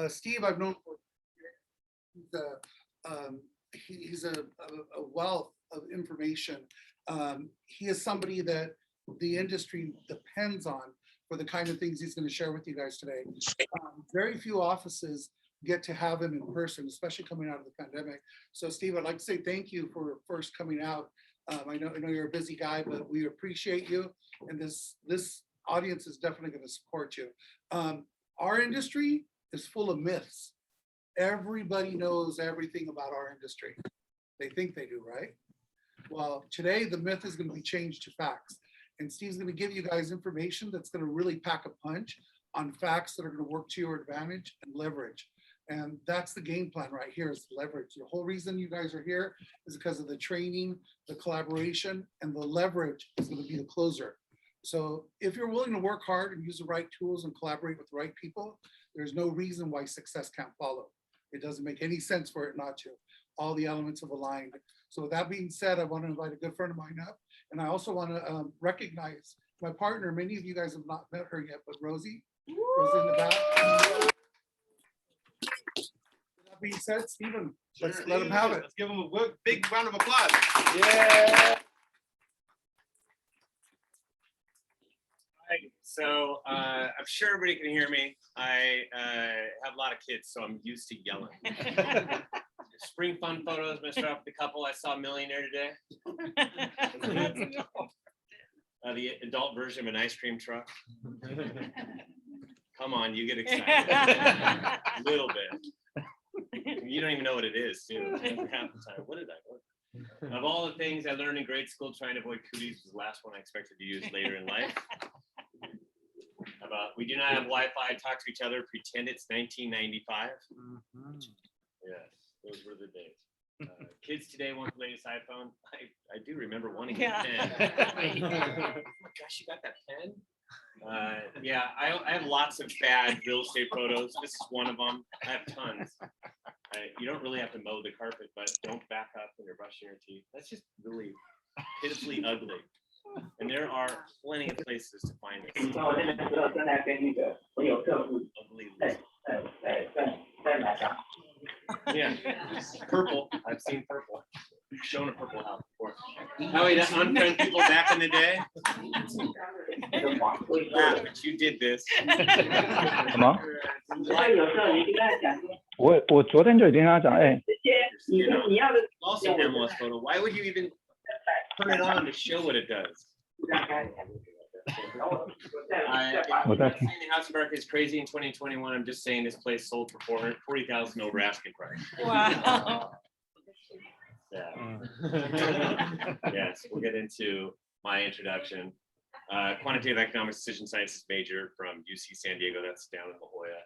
Steve, I've known for he's a wealth of information. He is somebody that the industry depends on for the kind of things he's going to share with you guys today. Very few offices get to have him in person, especially coming out of the pandemic. So Steve, I'd like to say thank you for first coming out. I know you're a busy guy, but we appreciate you. And this audience is definitely going to support you. Our industry is full of myths. Everybody knows everything about our industry. They think they do, right? Well, today the myth is going to be changed to facts. And Steve's going to give you guys information that's going to really pack a punch on facts that are going to work to your advantage and leverage. And that's the game plan right here, is leverage. The whole reason you guys are here is because of the training, the collaboration, and the leverage is going to be the closer. So if you're willing to work hard and use the right tools and collaborate with the right people, there's no reason why success can't follow. It doesn't make any sense for it not to. All the elements have aligned. So with that being said, I want to invite a good friend of mine up. And I also want to recognize my partner. Many of you guys have not met her yet, but Rosie. Rosie in the back. With that being said, Stephen, let's let him have it. Let's give him a big round of applause. Yeah. So I'm sure everybody can hear me. I have a lot of kids, so I'm used to yelling. Spring fun photos. I'm gonna start off with a couple. I saw Millionaire today. The adult version of an ice cream truck. Come on, you get excited. A little bit. You don't even know what it is, too. Half the time. What did I learn? Of all the things I learned in grade school, trying to avoid cooties was the last one I expected to use later in life. About we do not have Wi-Fi, talk to each other, pretend it's 1995. Yes, those were the days. Kids today want the latest iPhone. I do remember wanting a pen. Oh my gosh, you got that pen? Yeah, I have lots of bad real estate photos. This is one of them. I have tons. You don't really have to mow the carpet, but don't back up when you're brushing your teeth. That's just really pitifully ugly. And there are plenty of places to find it. Yeah, purple. I've seen purple. I've shown a purple house before. Oh, yeah, unfriend people back in the day. Wow, but you did this. 什么？我昨天就已经跟他讲，哎， Also, MLS photo. Why would you even turn it on to show what it does? I'm not saying the house market is crazy in 2021. I'm just saying this place sold for $40,000 over asking price. Wow. Yeah. Yes, we'll get into my introduction. Quantitative economics, decision sciences major from UC San Diego. That's down in La Jolla.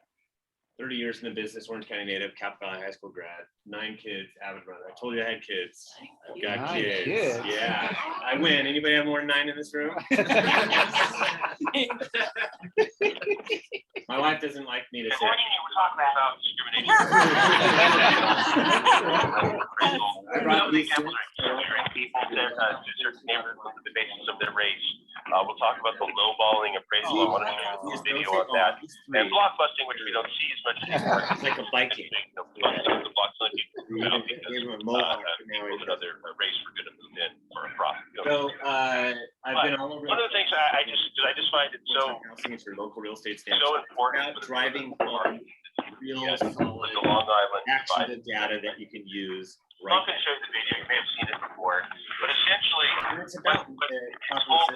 30 years in the business, Orange County native, Capital Valley High School grad, 9 kids, avid runner. I told you I had kids. I've got kids. Yeah, I win. Anybody have more than 9 in this room? My wife doesn't like me to say. We're talking about discrimination. I brought these people to certain neighborhoods on the basis of their race. We'll talk about the lowballing appraisal. I want to show you a video on that. And blockbusting, which we don't see as much anymore. It's like a Viking. The block selling people out because people of another race were going to move in for a profit. So I've been all over. One of the things I just find it so local real estate stands. so important Driving on real the Long Island actionable data that you can use. I'm not going to show you the video. You may have seen it before, but essentially, it's about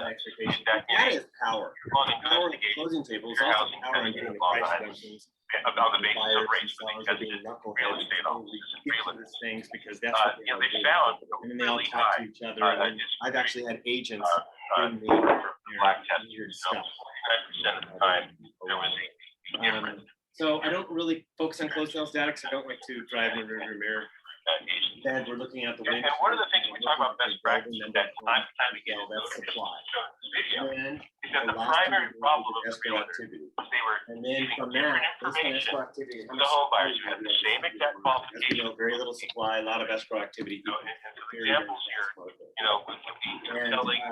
expectation. That is power. Power in the closing table is also power in getting the price reductions. About the basis of race, because it's real estate offices, things because that's what they found and then they all talk to each other. And I've actually had agents in the black test stuff. 99% of the time there was a difference. So I don't really focus on closed sales data because I don't like to drive in the rearview mirror. Instead, we're looking at the wind. And one of the things we talk about best practices that time and time again that's supply. And the primary problem of the realtor was they were and then from that, escrow activity. the home buyers who had the same exact qualifications. Very little supply, a lot of escrow activity. Examples here, with the selling a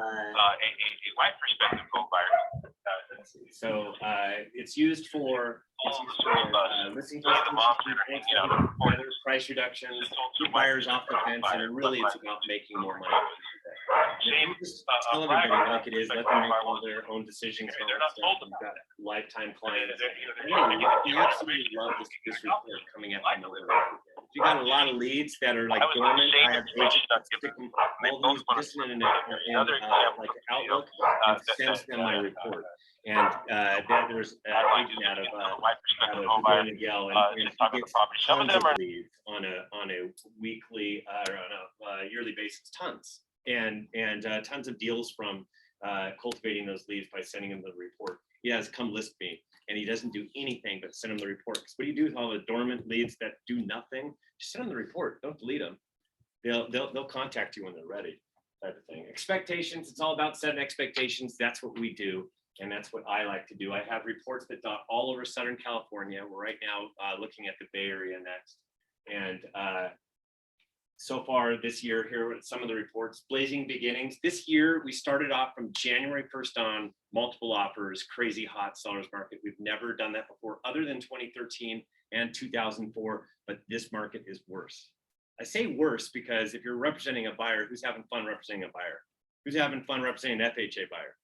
wide perspective home buyer. So it's used for listing price reductions, keep buyers off the fence, and really it's about making more money. Just tell everybody like it is, let them make all their own decisions. You've got lifetime clients. You absolutely love this report coming up. You got a lot of leads that are like dormant. I have agents that stick them all these just in like Outlook and sends them my report. And then there's an agent out of Miguel, and he gets tons of leads on a weekly or on a yearly basis, tons and tons of deals from cultivating those leads by sending them the report. He has come list me, and he doesn't do anything but send them the report. Because what do you do with all the dormant leads that do nothing? Just send them the report. Don't delete them. They'll contact you when they're ready, type of thing. Expectations. It's all about setting expectations. That's what we do. And that's what I like to do. I have reports that dot all over Southern California. We're right now looking at the Bay Area next. And so far this year, here are some of the reports. Blazing beginnings. This year, we started off from January 1st on, multiple offers, crazy hot sellers market. We've never done that before, other than 2013 and 2004, but this market is worse. I say worse because if you're representing a buyer, who's having fun representing a buyer? Who's having fun representing an FHA buyer?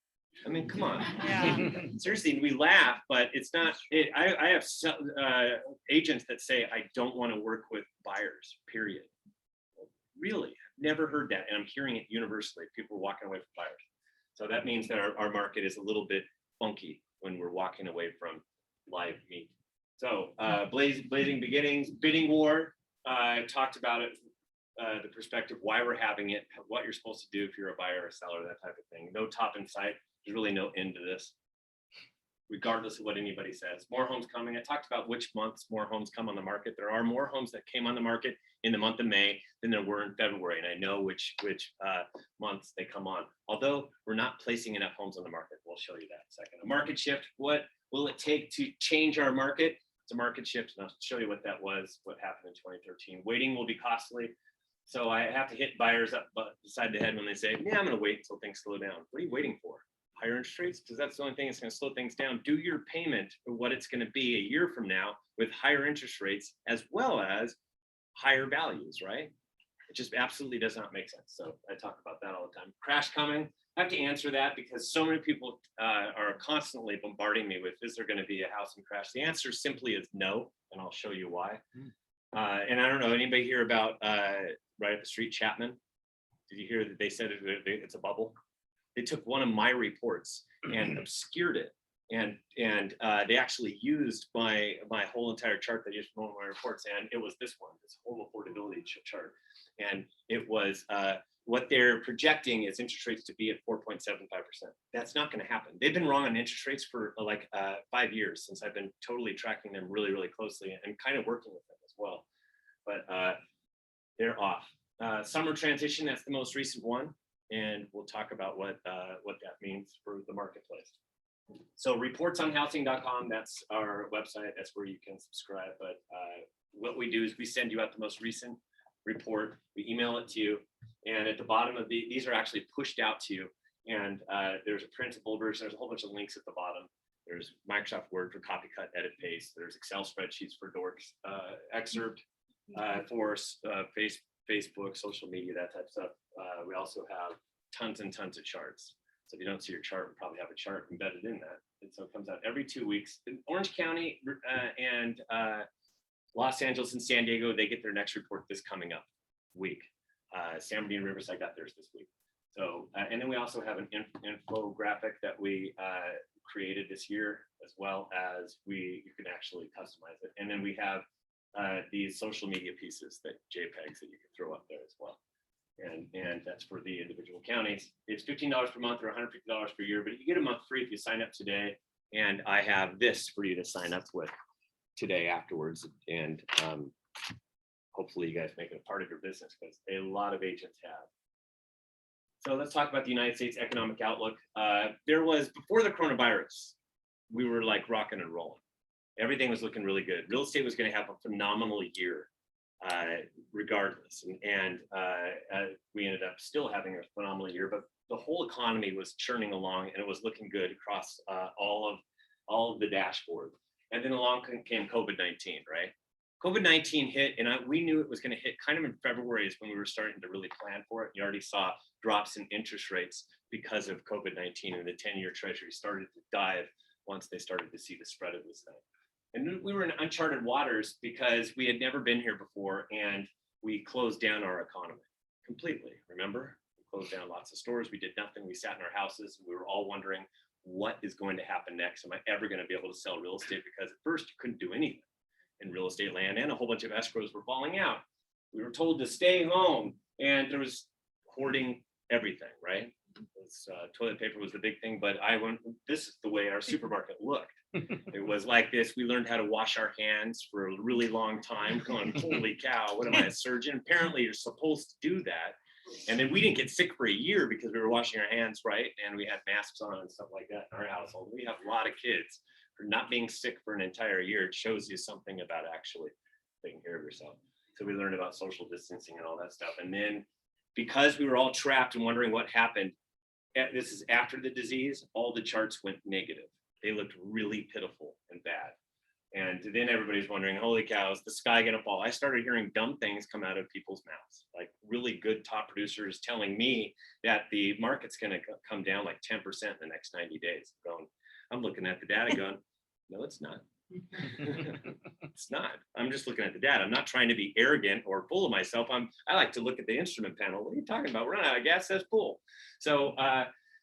I mean, come on. Yeah. Seriously, we laugh, but it's not. I have agents that say, I don't want to work with buyers, period. Really, never heard that. And I'm hearing it universally. People are walking away from buyers. So that means that our market is a little bit funky when we're walking away from live meat. So blazing beginnings, bidding war. I talked about it, the perspective, why we're having it, what you're supposed to do if you're a buyer or a seller, that type of thing. No top in sight. There's really no end to this, regardless of what anybody says. More homes coming. I talked about which months more homes come on the market. There are more homes that came on the market in the month of May than there were in February, and I know which months they come on. Although we're not placing enough homes on the market. We'll show you that in a second. A market shift. What will it take to change our market? It's a market shift, and I'll show you what that was, what happened in 2013. Waiting will be costly. So I have to hit buyers up beside the head when they say, yeah, I'm going to wait until things slow down. What are you waiting for? Higher interest rates? Because that's the only thing that's going to slow things down. Do your payment for what it's going to be a year from now with higher interest rates as well as higher values, right? It just absolutely does not make sense. So I talk about that all the time. Crash coming. I have to answer that because so many people are constantly bombarding me with, is there going to be a housing crash? The answer simply is no, and I'll show you why. And I don't know, anybody hear about right up the street, Chapman? Did you hear that they said it's a bubble? They took one of my reports and obscured it, and they actually used my whole entire chart that used from one of my reports, and it was this one, this home affordability chart, and it was what they're projecting is interest rates to be at 4.75%. That's not going to happen. They've been wrong on interest rates for like 5 years since I've been totally tracking them really, really closely and kind of working with them as well. But they're off. Summer transition, that's the most recent one. And we'll talk about what that means for the marketplace. So reportsonhousing.com, that's our website. That's where you can subscribe. But what we do is we send you out the most recent report. We email it to you. And at the bottom of these are actually pushed out to you. And there's a printable version. There's a whole bunch of links at the bottom. There's Microsoft Word for copy, cut, edit, paste. There's Excel spreadsheets for dorks, excerpt for Facebook, social media, that type of stuff. We also have tons and tons of charts. So if you don't see your chart, we probably have a chart embedded in that. And so it comes out every 2 weeks. In Orange County and Los Angeles and San Diego, they get their next report this coming up week. San Bernardino and Riverside got theirs this week. So, and then we also have an infographic that we created this year, as well as you can actually customize it. And then we have these social media pieces, that JPEGs that you can throw up there as well. And that's for the individual counties. It's $15 per month or $150 per year, but you get a month free if you sign up today. And I have this for you to sign up with today afterwards. And hopefully you guys make it a part of your business, because a lot of agents have. So let's talk about the United States economic outlook. There was, before the coronavirus, we were like rocking and rolling. Everything was looking really good. Real estate was going to have a phenomenal year. regardless. And we ended up still having a phenomenal year, but the whole economy was churning along and it was looking good across all of the dashboard. And then along came COVID-19, right? COVID-19 hit, and we knew it was going to hit kind of in February is when we were starting to really plan for it. You already saw drops in interest rates because of COVID-19, and the 10-year treasury started to dive once they started to see the spread of this thing. And we were in uncharted waters because we had never been here before, and we closed down our economy completely. Remember? We closed down lots of stores. We did nothing. We sat in our houses. We were all wondering, what is going to happen next? Am I ever going to be able to sell real estate? Because at first you couldn't do anything in real estate land, and a whole bunch of escrows were falling out. We were told to stay home, and there was hoarding everything, right? Toilet paper was the big thing, but this is the way our supermarket looked. It was like this. We learned how to wash our hands for a really long time. Going, holy cow, what am I, a surgeon? Apparently you're supposed to do that. And then we didn't get sick for a year because we were washing our hands, right? And we had masks on and stuff like that in our household. We have a lot of kids for not being sick for an entire year. It shows you something about actually taking care of yourself. So we learned about social distancing and all that stuff. And then because we were all trapped and wondering what happened, this is after the disease, all the charts went negative. They looked really pitiful and bad. And then everybody's wondering, holy cow, is the sky gonna fall? I started hearing dumb things come out of people's mouths, like really good top producers telling me that the market's gonna come down like 10% in the next 90 days. I'm looking at the data going, no, it's not. It's not. I'm just looking at the data. I'm not trying to be arrogant or full of myself. I like to look at the instrument panel. What are you talking about? We're running out of gas, that's full. So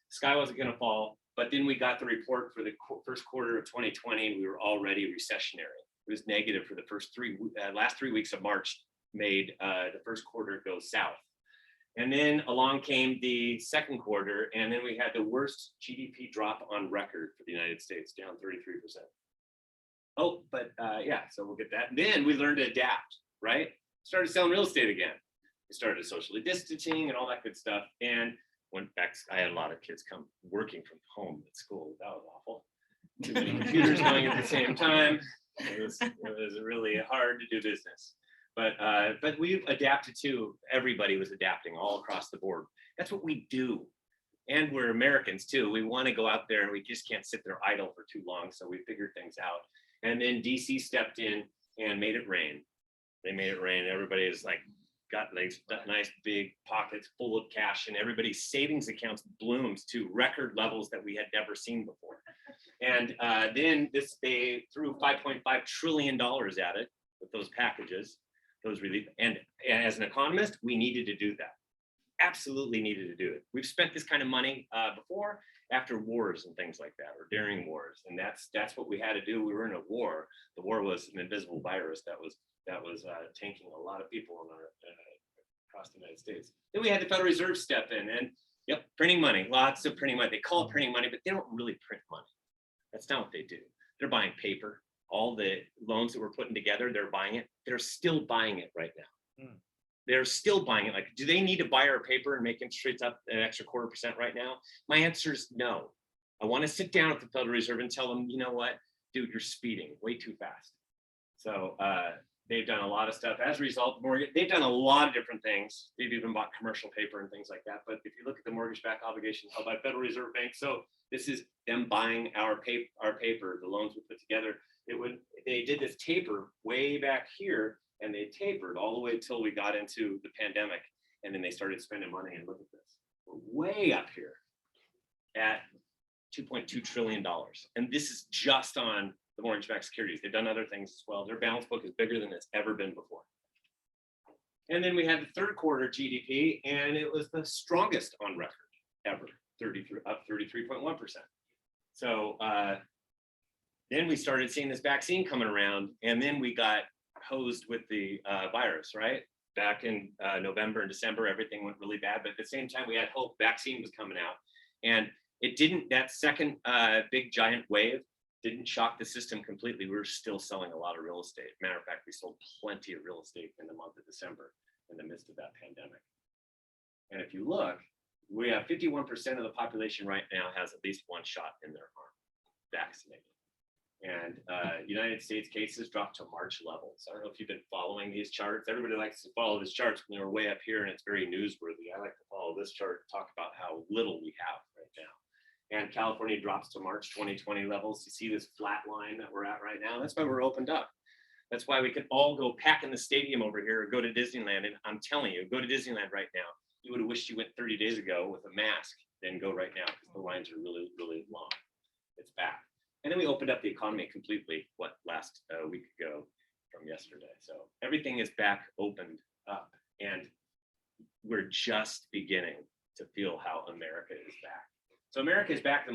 sky wasn't gonna fall. But then we got the report for the first quarter of 2020, and we were already recessionary. It was negative for the last 3 weeks of March, made the first quarter go south. And then along came the second quarter, and then we had the worst GDP drop on record for the United States, down 33%. Oh, but yeah, so we'll get that. And then we learned to adapt, right? Started selling real estate again. We started socially distancing and all that good stuff. And went back, I had a lot of kids come working from home at school. That was awful. Too many computers going at the same time. It was really hard to do business. But we've adapted too. Everybody was adapting all across the board. That's what we do. And we're Americans too. We want to go out there and we just can't sit there idle for too long. So we figured things out. And then DC stepped in and made it rain. They made it rain. Everybody is like, got nice big pockets full of cash, and everybody's savings accounts bloomed to record levels that we had never seen before. And then they threw $5.5 trillion at it with those packages, those relief. And as an economist, we needed to do that. Absolutely needed to do it. We've spent this kind of money before, after wars and things like that, or during wars, and that's what we had to do. We were in a war. The war was an invisible virus that was tanking a lot of people across the United States. Then we had the Federal Reserve step in, and yep, printing money, lots of printing money. They call it printing money, but they don't really print money. That's not what they do. They're buying paper. All the loans that we're putting together, they're buying it. They're still buying it right now. They're still buying it. Like, do they need to buy our paper and make interest rates up an extra 0.25% right now? My answer is no. I want to sit down at the Federal Reserve and tell them, you know what, dude, you're speeding way too fast. So they've done a lot of stuff. As a result, they've done a lot of different things. They've even bought commercial paper and things like that. But if you look at the mortgage-backed obligations held by Federal Reserve Bank, so this is them buying our paper, the loans we put together. They did this taper way back here, and they tapered all the way till we got into the pandemic, and then they started spending money. And look at this, we're way up here at $2.2 trillion, and this is just on the mortgage-backed securities. They've done other things as well. Their balance book is bigger than it's ever been before. And then we had the third quarter GDP, and it was the strongest on record ever, up 33.1%. So then we started seeing this vaccine coming around, and then we got hosed with the virus, right? Back in November and December, everything went really bad, but at the same time, we had hope. Vaccine was coming out, and it didn't, that second big giant wave didn't shock the system completely. We were still selling a lot of real estate. Matter of fact, we sold plenty of real estate in the month of December in the midst of that pandemic. And if you look, we have 51% of the population right now has at least one shot in their arm, vaccinated. And United States cases dropped to March levels. I don't know if you've been following these charts. Everybody likes to follow these charts when they're way up here and it's very newsworthy. I like to follow this chart and talk about how little we have right now. And California drops to March 2020 levels. You see this flat line that we're at right now? That's why we're opened up. That's why we could all go pack in the stadium over here or go to Disneyland. And I'm telling you, go to Disneyland right now. You would have wished you went 30 days ago with a mask, then go right now because the lines are really, really long. It's back. And then we opened up the economy completely, last week ago from yesterday. So everything is back opened up and we're just beginning to feel how America is back. So America is back, the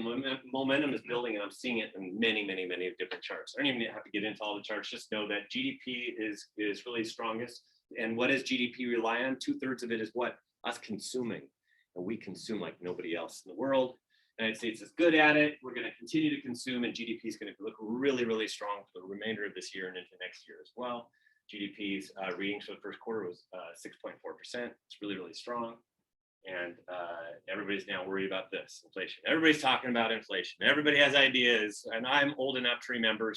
momentum is building and I'm seeing it in many, many, many different charts. I don't even have to get into all the charts, just know that GDP is really strongest. And what does GDP rely on? 2/3 of it is what? Us consuming. And we consume like nobody else in the world. The United States is good at it. We're going to continue to consume and GDP is going to look really, really strong for the remainder of this year and into next year as well. GDP's readings for the first quarter was 6.4%. It's really, really strong. And everybody's now worried about this, inflation. Everybody's talking about inflation. Everybody has ideas. And I'm old enough to remember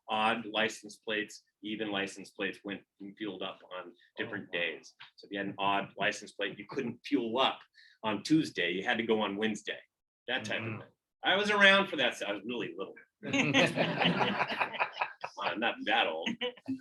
odd license plates, even license plates went and fueled up on different days. So if you had an odd license plate, you couldn't fuel up on Tuesday. You had to go on Wednesday. That type of thing. I was around for that. So I was really little. I'm not that old.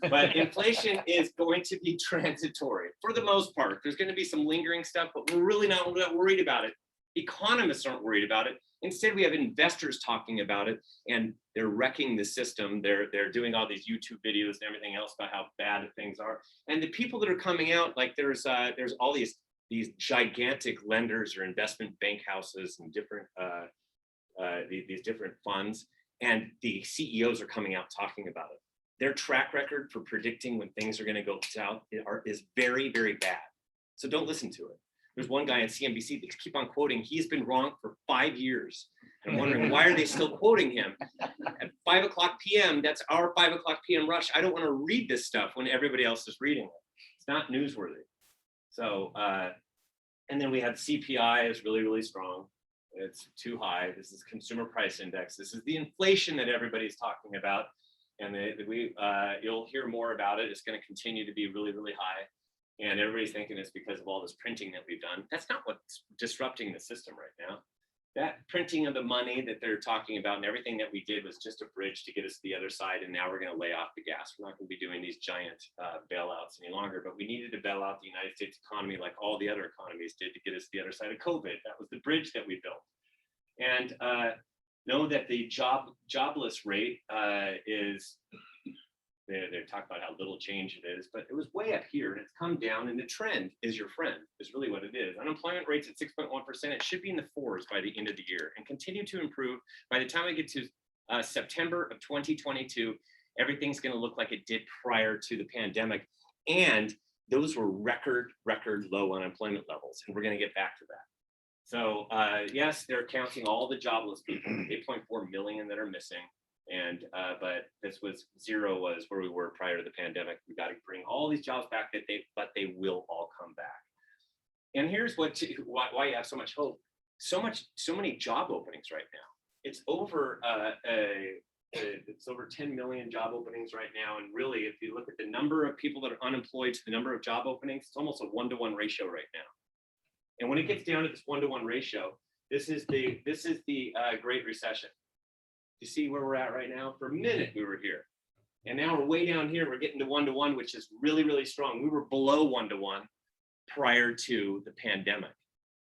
But inflation is going to be transitory for the most part. There's going to be some lingering stuff, but we're really not worried about it. Economists aren't worried about it. Instead, we have investors talking about it, and they're wrecking the system. They're doing all these YouTube videos and everything else about how bad things are. And the people that are coming out, like there's all these gigantic lenders or investment bank houses and different these different funds, and the CEOs are coming out talking about it. Their track record for predicting when things are going to go south is very, very bad. So don't listen to it. There's one guy on CNBC that keep on quoting, he's been wrong for 5 years. And I'm wondering, why are they still quoting him? At 5 o'clock p.m., that's our 5 o'clock p.m. rush. I don't want to read this stuff when everybody else is reading it. It's not newsworthy. So, and then we have CPI is really, really strong. It's too high. This is consumer price index. This is the inflation that everybody's talking about. And you'll hear more about it. It's going to continue to be really, really high. And everybody's thinking it's because of all this printing that we've done. That's not what's disrupting the system right now. That printing of the money that they're talking about and everything that we did was just a bridge to get us to the other side. And now we're going to lay off the gas. We're not going to be doing these giant bailouts any longer, but we needed to bail out the United States economy like all the other economies did to get us to the other side of COVID. That was the bridge that we built. And know that the jobless rate is, they talk about how little change it is, but it was way up here and it's come down, and the trend is your friend, is really what it is. Unemployment rate's at 6.1%. It should be in the 4s by the end of the year and continue to improve. By the time we get to September of 2022, everything's going to look like it did prior to the pandemic. And those were record low unemployment levels. And we're going to get back to that. So yes, they're counting all the jobless people, 8.4 million that are missing. And but this was zero was where we were prior to the pandemic. We got to bring all these jobs back, but they will all come back. And here's why you have so much hope. So many job openings right now. It's over 10 million job openings right now. And really, if you look at the number of people that are unemployed to the number of job openings, it's almost a 1-to-1 ratio right now. And when it gets down to this 1-to-1 ratio, this is the Great Recession. You see where we're at right now? For a minute, we were here. And now we're way down here. We're getting to 1-to-1, which is really, really strong. We were below 1-to-1 prior to the pandemic,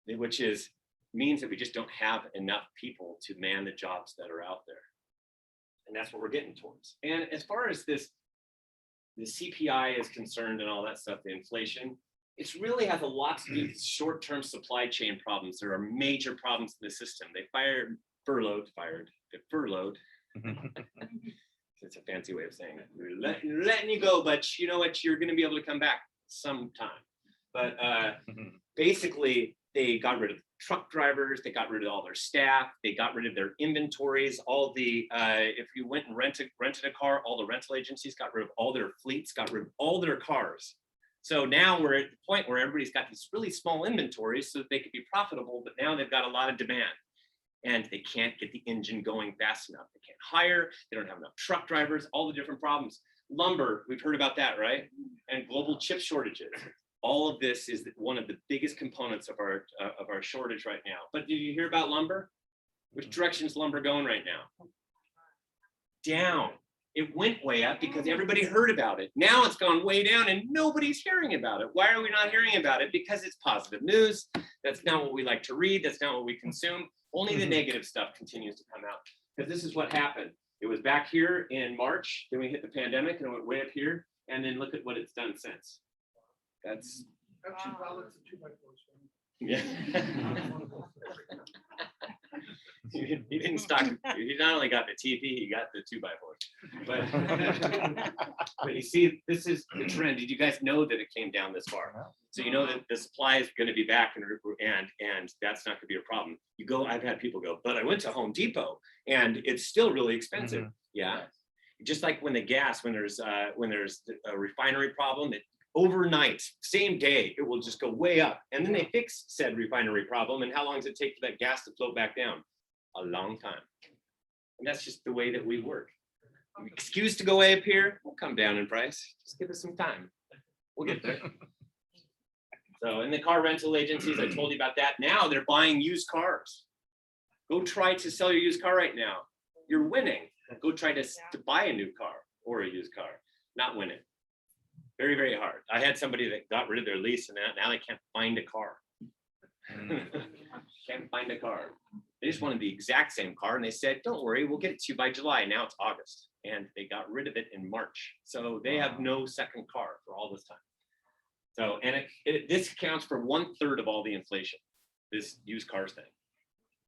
which means that we just don't have enough people to man the jobs that are out there. And that's what we're getting towards. And as far as the CPI is concerned and all that stuff, the inflation, it really has a lot to do with short-term supply chain problems. There are major problems in the system. They furloughed. It's a fancy way of saying it. We're letting you go, but you know what? You're going to be able to come back sometime. But basically, they got rid of truck drivers. They got rid of all their staff. They got rid of their inventories. All the if you went and rented a car, all the rental agencies got rid of all their fleets, got rid of all their cars. So now we're at the point where everybody's got these really small inventories so that they could be profitable, but now they've got a lot of demand. and they can't get the engine going fast enough. They can't hire, they don't have enough truck drivers, all the different problems. Lumber, we've heard about that, right? And global chip shortages. All of this is one of the biggest components of our shortage right now. But did you hear about lumber? Which direction is lumber going right now? Down. It went way up because everybody heard about it. Now it's gone way down and nobody's hearing about it. Why are we not hearing about it? Because it's positive news. That's not what we like to read. That's not what we consume. Only the negative stuff continues to come out. Because this is what happened. It was back here in March, then we hit the pandemic and it went way up here. And then look at what it's done since. That's Actually, ballots and 2x4s. yeah. He didn't stock. He not only got the TV, he got the 2x4. But you see, this is the trend. Did you guys know that it came down this far? So you know that the supply is going to be back, and that's not going to be a problem. You go. I've had people go, but I went to Home Depot, and it's still really expensive. Yeah, just like when there's a refinery problem, overnight, same day, it will just go way up, and then they fix said refinery problem. And how long does it take for that gas to flow back down? A long time. And that's just the way that we work. Excuse to go way up here, we'll come down in price. Just give us some time. We'll get there. So, and the car rental agencies, I told you about that. Now they're buying used cars. Go try to sell your used car right now. You're winning. Go try to buy a new car or a used car. Not winning. Very, very hard. I had somebody that got rid of their lease and now they can't find a car. Can't find a car. They just wanted the exact same car and they said, don't worry, we'll get it to you by July. Now it's August and they got rid of it in March. So they have no second car for all this time. So, and this accounts for 1/3 of all the inflation, this used cars thing.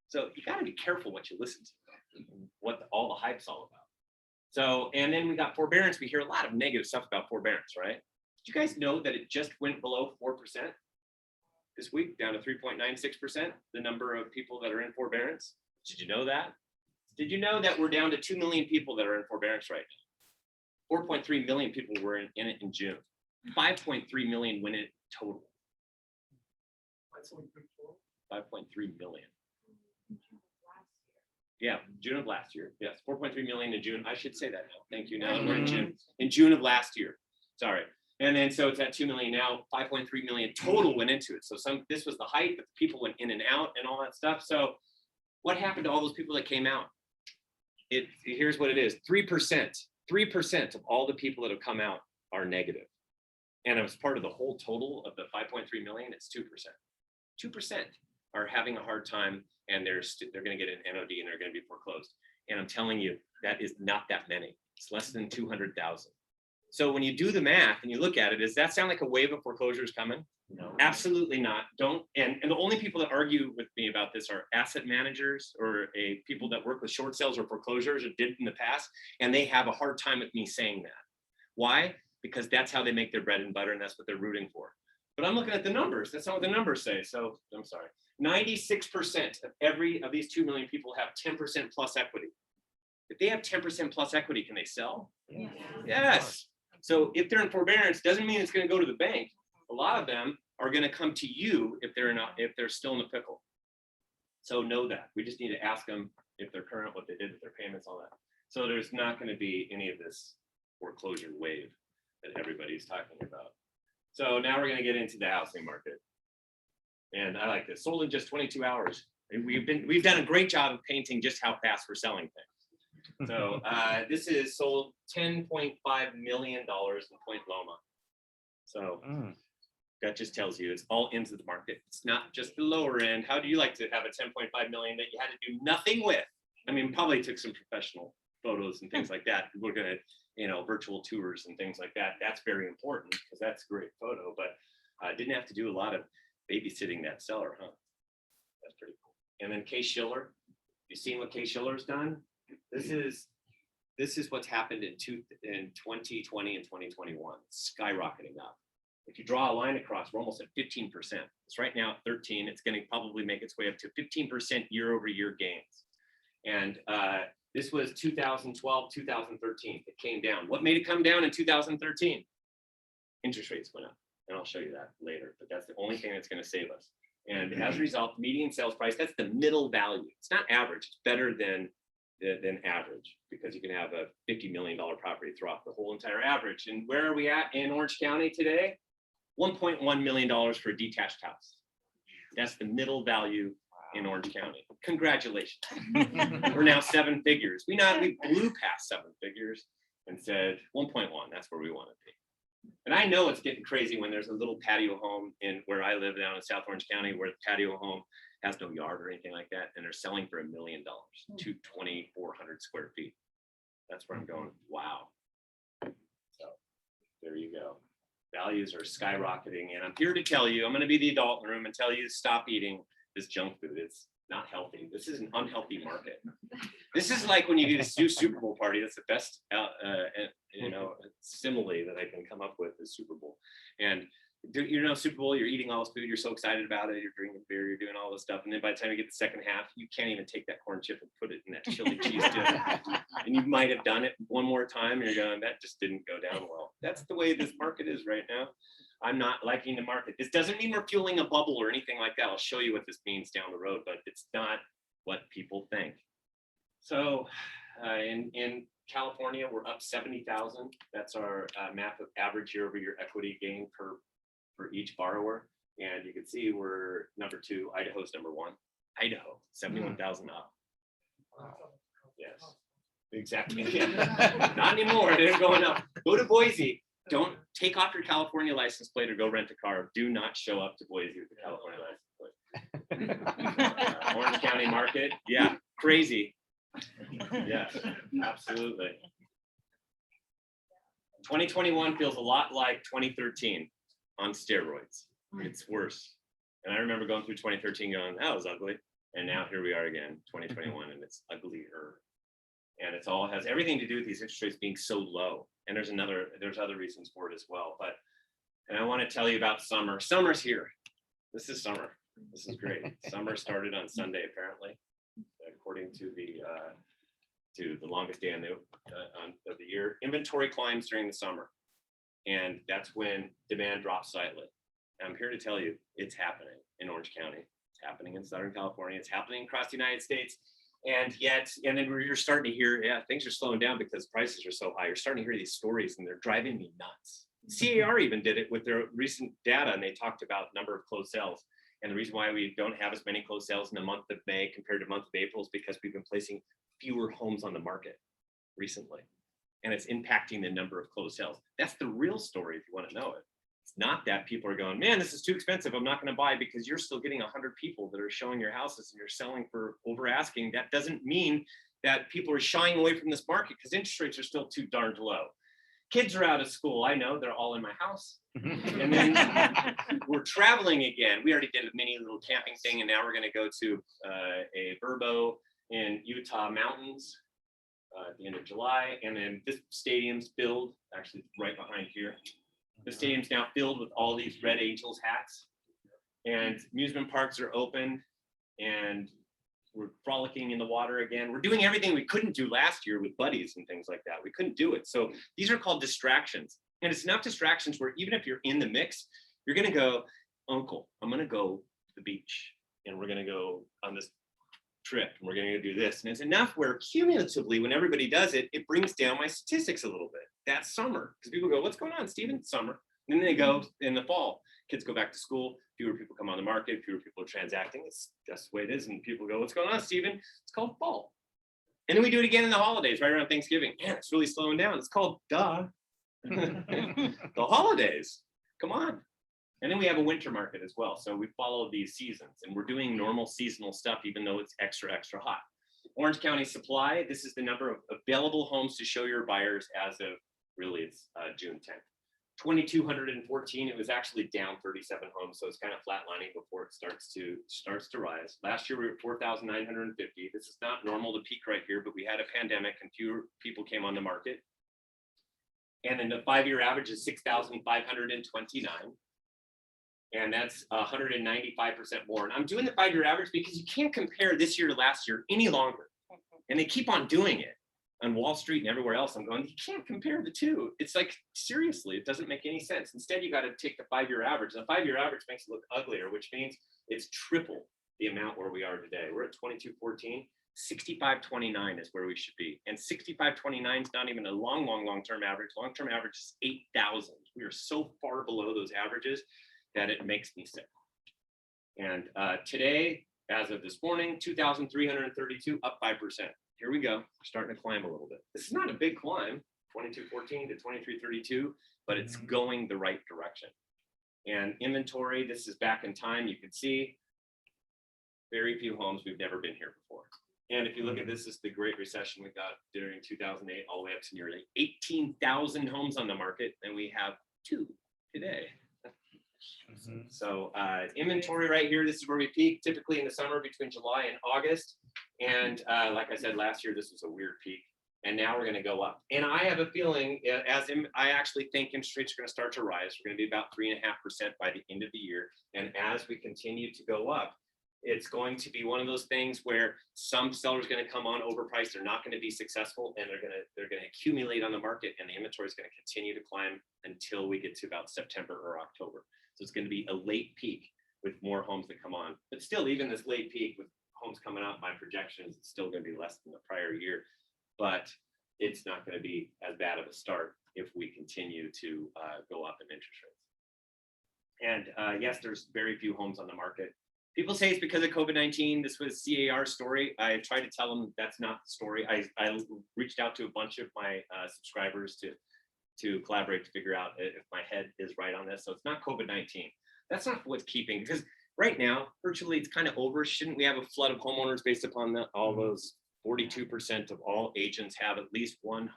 So you gotta be careful what you listen to, what all the hype's all about. So, and then we got forbearance. We hear a lot of negative stuff about forbearance, right? Did you guys know that it just went below 4% this week, down to 3.96%, the number of people that are in forbearance? Did you know that? Did you know that we're down to 2 million people that are in forbearance right now? 4.3 million people were in it in June. 5.3 million went in total. 5.3 million. Yeah, June of last year. Yes, 4.3 million in June. I should say that now. Thank you. Now that we're in June. In June of last year. Sorry. And then so it's at 2 million now. 5.3 million total went into it. So this was the height, but people went in and out and all that stuff. So what happened to all those people that came out? Here's what it is. 3% of all the people that have come out are negative. And as part of the whole total of the 5.3 million, it's 2%. 2% are having a hard time and they're going to get an NOD and they're going to be foreclosed. And I'm telling you, that is not that many. It's less than 200,000. So when you do the math and you look at it, does that sound like a wave of foreclosures coming? No, absolutely not. Don't. And the only people that argue with me about this are asset managers or people that work with short sales or foreclosures or did in the past. And they have a hard time with me saying that. Why? Because that's how they make their bread and butter and that's what they're rooting for. But I'm looking at the numbers. That's not what the numbers say. So I'm sorry. 96% of these 2 million people have 10% plus equity. If they have 10% plus equity, can they sell? Yeah. Yes. So if they're in forbearance, doesn't mean it's going to go to the bank. A lot of them are going to come to you if they're still in the pickle. So know that. We just need to ask them if they're current, what they did with their payments, all that. So there's not going to be any of this foreclosure wave that everybody's talking about. So now we're going to get into the housing market. And I like this. Sold in just 22 hours. We've done a great job of painting just how fast we're selling things. So this is sold $10.5 million in Point Loma. So that just tells you it's all into the market. It's not just the lower end. How do you like to have a 10.5 million that you had to do nothing with? I mean, probably took some professional photos and things like that. We're gonna, virtual tours and things like that. That's very important because that's a great photo, but didn't have to do a lot of babysitting that seller, huh? That's pretty cool. And then Kay Schiller, you seen what Kay Schiller's done? This is what's happened in 2020 and 2021, skyrocketing up. If you draw a line across, we're almost at 15%. It's right now at 13. It's going to probably make its way up to 15% year-over-year gains. And this was 2012, 2013. It came down. What made it come down in 2013? Interest rates went up. And I'll show you that later. But that's the only thing that's going to save us. And as a result, median sales price, that's the middle value. It's not average, it's better than average, because you can have a $50 million property throw off the whole entire average. And where are we at in Orange County today? $1.1 million for a detached house. That's the middle value in Orange County. Congratulations. We're now 7 figures. We blew past 7 figures and said 1.1, that's where we want to be. And I know it's getting crazy when there's a little patio home in where I live down in South Orange County, where the patio home has no yard or anything like that, and they're selling for $1 million to 2,400 square feet. That's where I'm going, wow. So there you go. Values are skyrocketing, and I'm here to tell you, I'm going to be the adult in the room and tell you to stop eating this junk food. It's not healthy. This is an unhealthy market. This is like when you do a Super Bowl party. That's the best, simile that I can come up with is Super Bowl. And Super Bowl, you're eating all this food, you're so excited about it, you're drinking beer, you're doing all this stuff, and then by the time you get the second half, you can't even take that corn chip and put it in that chili cheese dip. And you might have done it one more time, and you're going, that just didn't go down well. That's the way this market is right now. I'm not liking the market. This doesn't mean we're fueling a bubble or anything like that. I'll show you what this means down the road, but it's not what people think. So in California, we're up 70,000. That's our map of average year-over-year equity gain for each borrower. And you can see we're number 2, Idaho's number 1. Idaho, 71,000 up. Wow. Yes, exactly. Yeah. Not anymore, they're going up. Go to Boise. Don't take off your California license plate or go rent a car. Do not show up to Boise with the California license plate. Orange County market, yeah, crazy. Yes, absolutely. 2021 feels a lot like 2013 on steroids. It's worse. And I remember going through 2013 going, that was ugly. And now here we are again, 2021, and it's uglier. And it all has everything to do with these interest rates being so low. And there's other reasons for it as well. And I want to tell you about summer. Summer's here. This is summer. This is great. Summer started on Sunday, apparently, according to the longest day of the year. Inventory climbs during the summer, and that's when demand drops slightly. And I'm here to tell you, it's happening in Orange County. It's happening in Southern California. It's happening across the United States. And then you're starting to hear, yeah, things are slowing down because prices are so high. You're starting to hear these stories, and they're driving me nuts. CAR even did it with their recent data, and they talked about number of closed sales. And the reason why we don't have as many closed sales in the month of May compared to the month of April is because we've been placing fewer homes on the market recently. And it's impacting the number of closed sales. That's the real story if you want to know it. It's not that people are going, man, this is too expensive, I'm not going to buy, because you're still getting 100 people that are showing your houses and you're selling for over asking. That doesn't mean that people are shying away from this market because interest rates are still too darned low. Kids are out of school. I know, they're all in my house. And then we're traveling again. We already did a mini little camping thing, and now we're going to go to a Verbo in Utah mountains at the end of July. And then this stadium's filled, actually right behind here. The stadium's now filled with all these Red Angels hats, and amusement parks are open, and we're frolicking in the water again. We're doing everything we couldn't do last year with buddies and things like that. We couldn't do it. So these are called distractions. And it's enough distractions where even if you're in the mix, you're going to go, Uncle, I'm going to go to the beach, and we're going to go on this trip, and we're going to do this. And it's enough where cumulatively, when everybody does it, it brings down my statistics a little bit. That's summer. Because people go, what's going on, Stephen? Summer. And then they go in the fall. Kids go back to school. Fewer people come on the market. Fewer people are transacting. That's the way it is. And people go, what's going on, Stephen? It's called fall. And then we do it again in the holidays, right around Thanksgiving. Man, it's really slowing down. It's called duh. The holidays. Come on. And then we have a winter market as well. So we follow these seasons, and we're doing normal seasonal stuff, even though it's extra, extra hot. Orange County supply, this is the number of available homes to show your buyers as of really it's June 10th. 2,214, it was actually down 37 homes. So it's kind of flatlining before it starts to rise. Last year we were at 4,950. This is not normal to peak right here, but we had a pandemic and fewer people came on the market. And then the 5-year average is 6,529. And that's 195% more. And I'm doing the 5-year average because you can't compare this year to last year any longer. And they keep on doing it. on Wall Street and everywhere else, I'm going, you can't compare the two. It's like, seriously, it doesn't make any sense. Instead, you got to take the 5-year average. The 5-year average makes it look uglier, which means it's triple the amount where we are today. We're at 2214. 6529 is where we should be. And 6529 is not even a long-term average. Long-term average is 8,000. We are so far below those averages that it makes me sick. And today, as of this morning, 2,332, up 5%. Here we go. We're starting to climb a little bit. This is not a big climb, 2214 to 2332, but it's going the right direction. And inventory, this is back in time. You can see very few homes. We've never been here before. And if you look at this, is the Great Recession we got during 2008, all the way up to nearly 18,000 homes on the market, and we have 2 today. So inventory right here, this is where we peak, typically in the summer between July and August. And like I said, last year, this was a weird peak. And now we're going to go up. And I have a feeling, I actually think interest rates are going to start to rise. We're going to be about 3.5% by the end of the year. And as we continue to go up, it's going to be one of those things where some sellers are going to come on overpriced. They're not going to be successful, and they're going to accumulate on the market, and the inventory is going to continue to climb until we get to about September or October. So it's going to be a late peak with more homes that come on. But still, even this late peak with homes coming out, my projection is it's still going to be less than the prior year, but it's not going to be as bad of a start if we continue to go up in interest rates. And yes, there's very few homes on the market. People say it's because of COVID-19. This was CAR's story. I tried to tell them that's not the story. I reached out to a bunch of my subscribers to collaborate to figure out if my head is right on this. So it's not COVID-19. That's not what's keeping, because right now, virtually it's kind of over. Shouldn't we have a flood of homeowners based upon all those 42% of all agents have at least one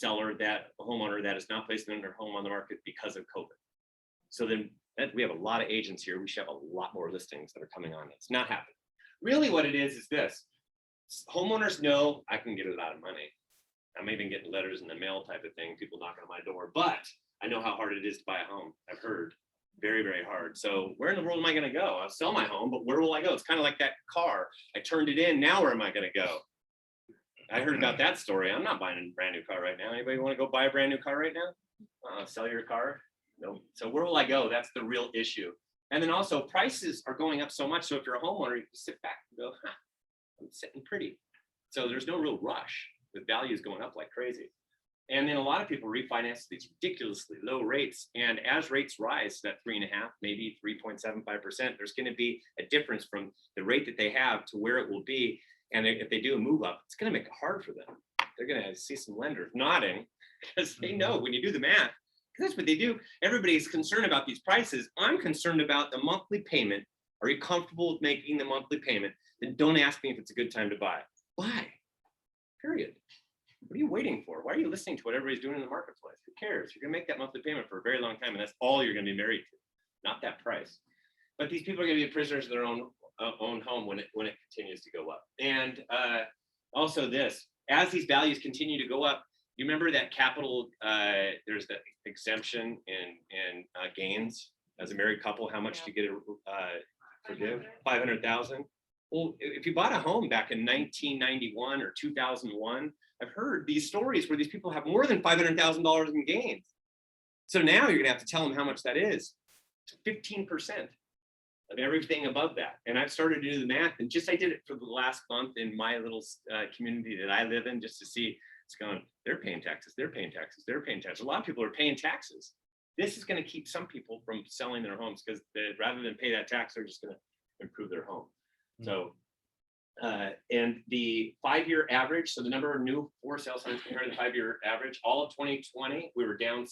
homeowner that is not placing their home on the market because of COVID? So then we have a lot of agents here. We should have a lot more listings that are coming on. It's not happening. Really what it is this. Homeowners know I can get a lot of money. I'm even getting letters in the mail type of thing, people knocking on my door, but I know how hard it is to buy a home. I've heard very, very hard. So where in the world am I going to go? I'll sell my home, but where will I go? It's kind of like that car. I turned it in. Now where am I going to go? I heard about that story. I'm not buying a brand new car right now. Anybody want to go buy a brand new car right now? Sell your car? No. So where will I go? That's the real issue. And then also prices are going up so much. So if you're a homeowner, you can sit back and go, I'm sitting pretty. So there's no real rush with values going up like crazy. And then a lot of people refinance these ridiculously low rates. And as rates rise, that 3.5, maybe 3.75%, there's going to be a difference from the rate that they have to where it will be. And if they do a move up, it's going to make it hard for them. They're going to see some lenders nodding because they know when you do the math, because that's what they do. Everybody's concerned about these prices. I'm concerned about the monthly payment. Are you comfortable with making the monthly payment? Then don't ask me if it's a good time to buy. Buy, period. What are you waiting for? Why are you listening to what everybody's doing in the marketplace? Who cares? You're going to make that monthly payment for a very long time, and that's all you're going to be married to, not that price. But these people are going to be prisoners of their own home when it continues to go up. And also this, as these values continue to go up, you remember that capital, there's the exemption in gains as a married couple, how much to get forgive? 500,000. Well, if you bought a home back in 1991 or 2001, I've heard these stories where these people have more than $500,000 in gains. So now you're gonna have to tell them how much that is. It's 15% of everything above that. And I've started to do the math, and I did it for the last month in my little community that I live in, just to see. It's going, they're paying taxes, they're paying taxes, they're paying taxes. A lot of people are paying taxes. This is going to keep some people from selling their homes because rather than pay that tax, they're just going to improve their home. So, and the 5-year average, so the number of new for sale signs compared to the 5-year average, all of 2020, we were down 6%.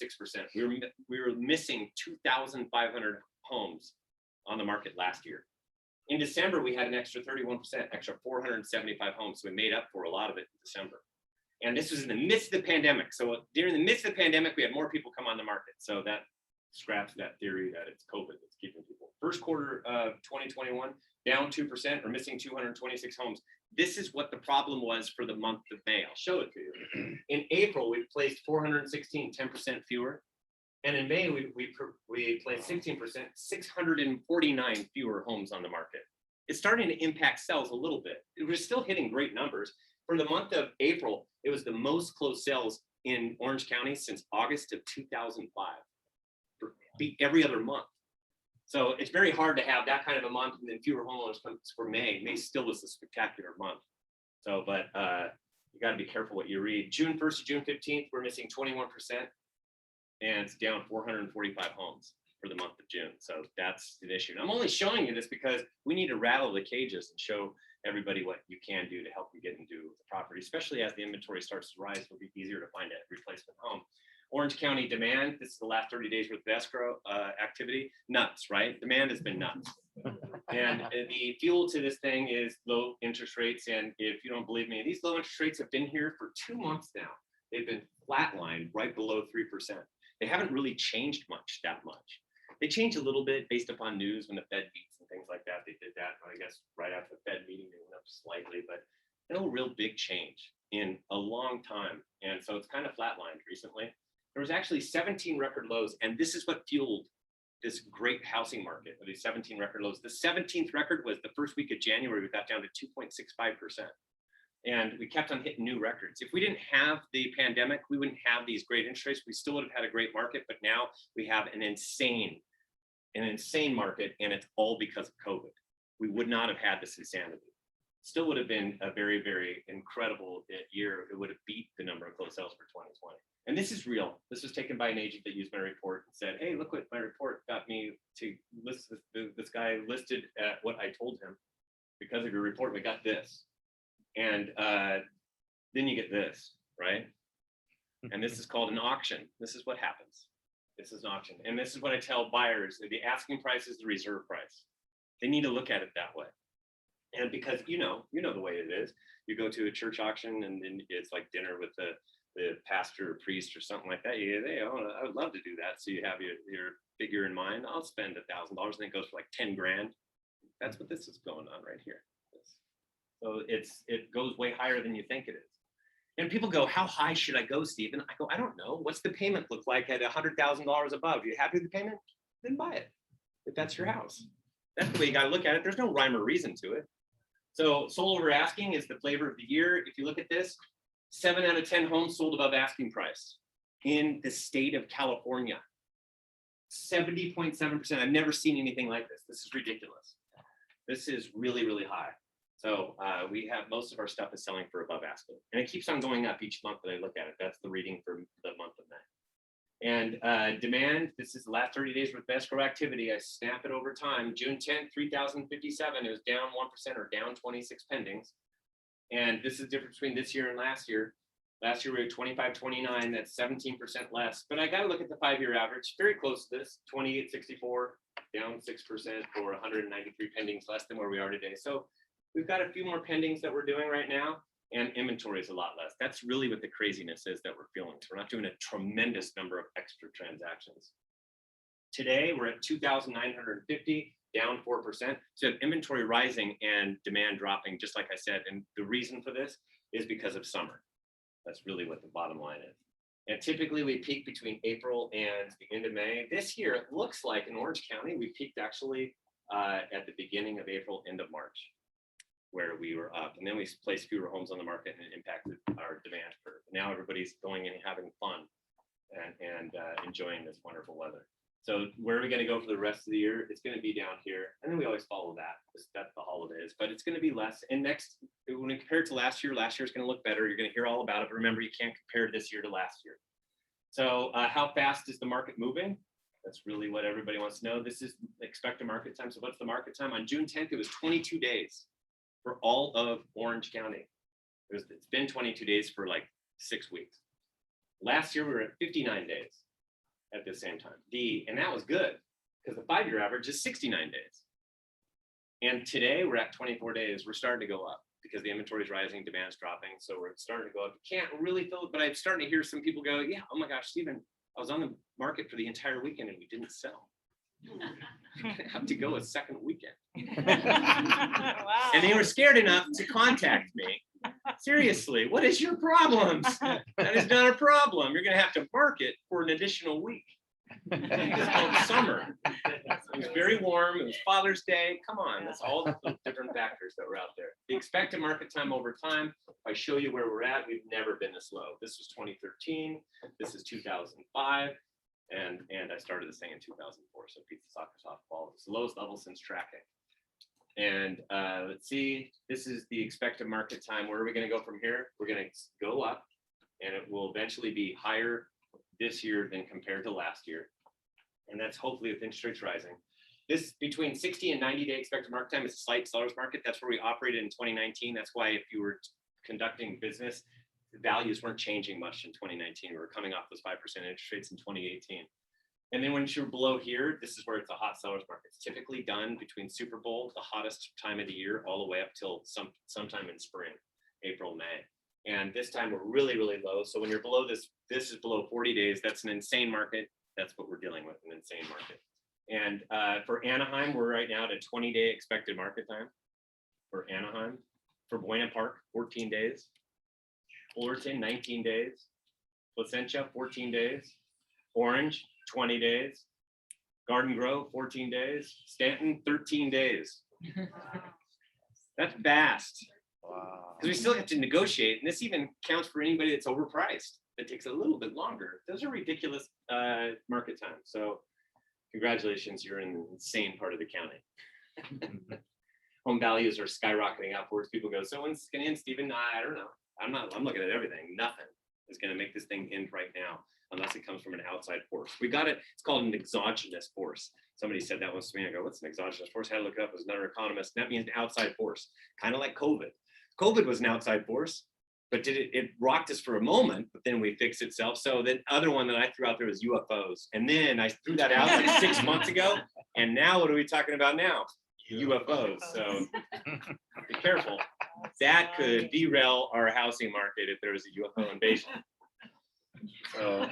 We were missing 2,500 homes on the market last year. In December, we had an extra 31%, extra 475 homes. So we made up for a lot of it in December. And this was in the midst of the pandemic. So during the midst of the pandemic, we had more people come on the market. So that scraps that theory that it's COVID that's keeping people. First quarter of 2021, down 2%, or missing 226 homes. This is what the problem was for the month of May. I'll show it to you. In April, we placed 416, 10% fewer. And in May, we placed 16%, 649 fewer homes on the market. It's starting to impact sales a little bit. We're still hitting great numbers. For the month of April, it was the most closed sales in Orange County since August of 2005. Beat every other month. So it's very hard to have that kind of a month and then fewer homeowners come for May. May still was a spectacular month. So, but you got to be careful what you read. June 1st to June 15th, we're missing 21%, and it's down 445 homes for the month of June. So that's an issue. And I'm only showing you this because we need to rattle the cages and show everybody what you can do to help you get into the property, especially as the inventory starts to rise. It'll be easier to find a replacement home. Orange County demand, this is the last 30 days worth of escrow activity, nuts, right? Demand has been nuts. And the fuel to this thing is low interest rates. And if you don't believe me, these low interest rates have been here for 2 months now. They've been flatlined right below 3%. They haven't really changed that much. They changed a little bit based upon news when the Fed meets and things like that. They did that, I guess, right after the Fed meeting, they went up slightly, but no real big change in a long time. And so it's kind of flatlined recently. There was actually 17 record lows, and this is what fueled this great housing market of these 17 record lows. The 17th record was the first week of January. We got down to 2.65%. And we kept on hitting new records. If we didn't have the pandemic, we wouldn't have these great interest rates. We still would have had a great market, but now we have an insane market, and it's all because of COVID. We would not have had this insanity. Still would have been a very, very incredible year. It would have beat the number of closed sales for 2020. And this is real. This was taken by an agent that used my report and said, hey, look what my report got me to list. This guy listed at what I told him. Because of your report, we got this. And then you get this, right? And this is called an auction. This is what happens. This is an auction. And this is what I tell buyers. The asking price is the reserve price. They need to look at it that way. And because you know the way it is. You go to a church auction and then it's like dinner with the pastor or priest or something like that. You say, oh, I would love to do that. So you have your figure in mind. I'll spend $1,000 and then it goes for like 10 grand. That's what this is going on right here. So it goes way higher than you think it is. And people go, how high should I go, Stephen? I go, I don't know. What's the payment look like at $100,000 above? Are you happy with the payment? Then buy it. If that's your house. That's the way you got to look at it. There's no rhyme or reason to it. So sold over asking is the flavor of the year. If you look at this, 7 out of 10 homes sold above asking price in the state of California. 70.7%. I've never seen anything like this. This is ridiculous. This is really, really high. So we have most of our stuff is selling for above asking, and it keeps on going up each month that I look at it. That's the reading for the month of May. And demand, this is the last 30 days with escrow activity. I snap it over time. June 10th, 3,057. It was down 1% or down 26 pendings. And this is the difference between this year and last year. Last year we were at 25.29. That's 17% less. But I got to look at the 5-year average. Very close to this. 28.64, down 6% for 193 pendings, less than where we are today. So we've got a few more pendings that we're doing right now, and inventory is a lot less. That's really what the craziness is that we're feeling. So we're not doing a tremendous number of extra transactions. Today, we're at 2,950, down 4%. So inventory rising and demand dropping, just like I said. And the reason for this is because of summer. That's really what the bottom line is. And typically we peak between April and the end of May. This year, it looks like in Orange County, we peaked actually at the beginning of April, end of March, where we were up, and then we placed fewer homes on the market and it impacted our demand curve. Now everybody's going and having fun and enjoying this wonderful weather. So where are we gonna go for the rest of the year? It's gonna be down here, and then we always follow that. That's the holidays, but it's gonna be less. And next, when we compare it to last year's gonna look better. You're gonna hear all about it, but remember, you can't compare this year to last year. So how fast is the market moving? That's really what everybody wants to know. This is expected market time. So what's the market time? On June 10th, it was 22 days. For all of Orange County. It's been 22 days for like 6 weeks. Last year, we were at 59 days at the same time. And that was good because the 5-year average is 69 days. And today we're at 24 days. We're starting to go up because the inventory is rising, demand's dropping. So we're starting to go up. You can't really fill it, but I'm starting to hear some people go, yeah, oh my gosh, Stephen, I was on the market for the entire weekend and we didn't sell. I have to go a second weekend. Wow. And they were scared enough to contact me. Seriously, what is your problems? That is not a problem. You're going to have to market for an additional week. It's called summer. It was very warm. It was Father's Day. Come on, that's all the different factors that were out there. The expected market time over time, if I show you where we're at, we've never been this low. This was 2013. This is 2005. And I started this thing in 2004. So pizza, soccer, softball. It's the lowest level since tracking. And let's see, this is the expected market time. Where are we going to go from here? We're going to go up, and it will eventually be higher this year than compared to last year. And that's hopefully with interest rates rising. This between 60 and 90-day expected market time is a slight seller's market. That's where we operated in 2019. That's why if you were conducting business, the values weren't changing much in 2019. We were coming off those 5% interest rates in 2018. And then when you're below here, this is where it's a hot seller's market. It's typically done between Super Bowl, the hottest time of the year, all the way up till sometime in spring, April, May. And this time we're really, really low. So when you're below this is below 40 days. That's an insane market. That's what we're dealing with, an insane market. And for Anaheim, we're right now at a 20-day expected market time for Anaheim. For Buena Park, 14 days. Fullerton, 19 days. Placentia, 14 days. Orange, 20 days. Garden Grove, 14 days. Stanton, 13 days. That's fast. Wow. Because we still have to negotiate, and this even counts for anybody that's overpriced. It takes a little bit longer. Those are ridiculous market times. So congratulations, you're in an insane part of the county. Home values are skyrocketing upwards. People go, so when's it gonna end, Stephen? I don't know. I'm looking at everything. Nothing is gonna make this thing end right now, unless it comes from an outside force. We got it, it's called an exogenous force. Somebody said that once to me. I go, what's an exogenous force? I had to look it up as another economist. That means an outside force, kind of like COVID. COVID was an outside force, but it rocked us for a moment, but then we fixed itself. So the other one that I threw out there was UFOs. And then I threw that out like 6 months ago. And now what are we talking about now? UFOs. So be careful. That could derail our housing market if there was a UFO invasion. So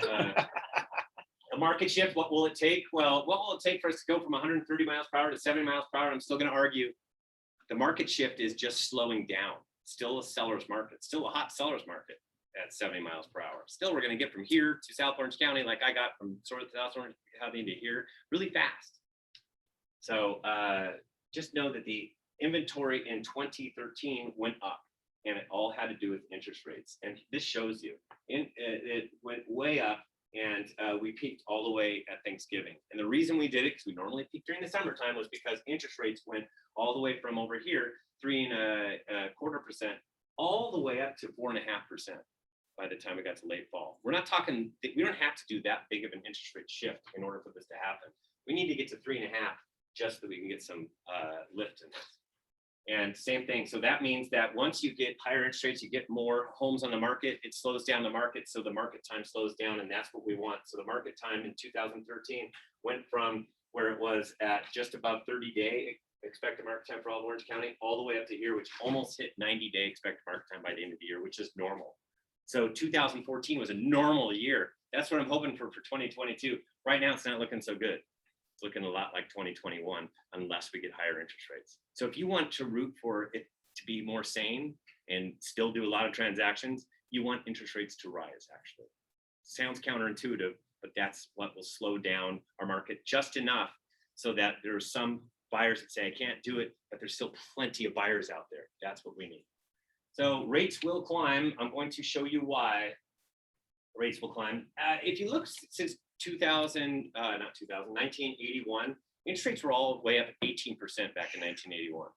a market shift, what will it take? Well, what will it take for us to go from 130 miles per hour to 70 miles per hour? I'm still going to argue the market shift is just slowing down. Still a seller's market, still a hot seller's market at 70 miles per hour. Still, we're going to get from here to South Orange County, like I got from sort of South Orange County to here, really fast. So just know that the inventory in 2013 went up, and it all had to do with interest rates. And this shows you, it went way up, and we peaked all the way at Thanksgiving. And the reason we did it, because we normally peak during the summertime, was because interest rates went all the way from over here, 3.25%, all the way up to 4.5% by the time it got to late fall. We're not talking, we don't have to do that big of an interest rate shift in order for this to happen. We need to get to 3.5 just so that we can get some lift in this. And same thing. So that means that once you get higher interest rates, you get more homes on the market, it slows down the market. So the market time slows down, and that's what we want. So the market time in 2013 went from where it was at just above 30-day expected market time for all of Orange County, all the way up to here, which almost hit 90-day expected market time by the end of the year, which is normal. So 2014 was a normal year. That's what I'm hoping for 2022. Right now, it's not looking so good. It's looking a lot like 2021, unless we get higher interest rates. So if you want to root for it to be more sane and still do a lot of transactions, you want interest rates to rise, actually. Sounds counterintuitive, but that's what will slow down our market just enough so that there are some buyers that say, I can't do it, but there's still plenty of buyers out there. That's what we need. So rates will climb. I'm going to show you why rates will climb. If you look since 1981, interest rates were all the way up 18% back in 1981.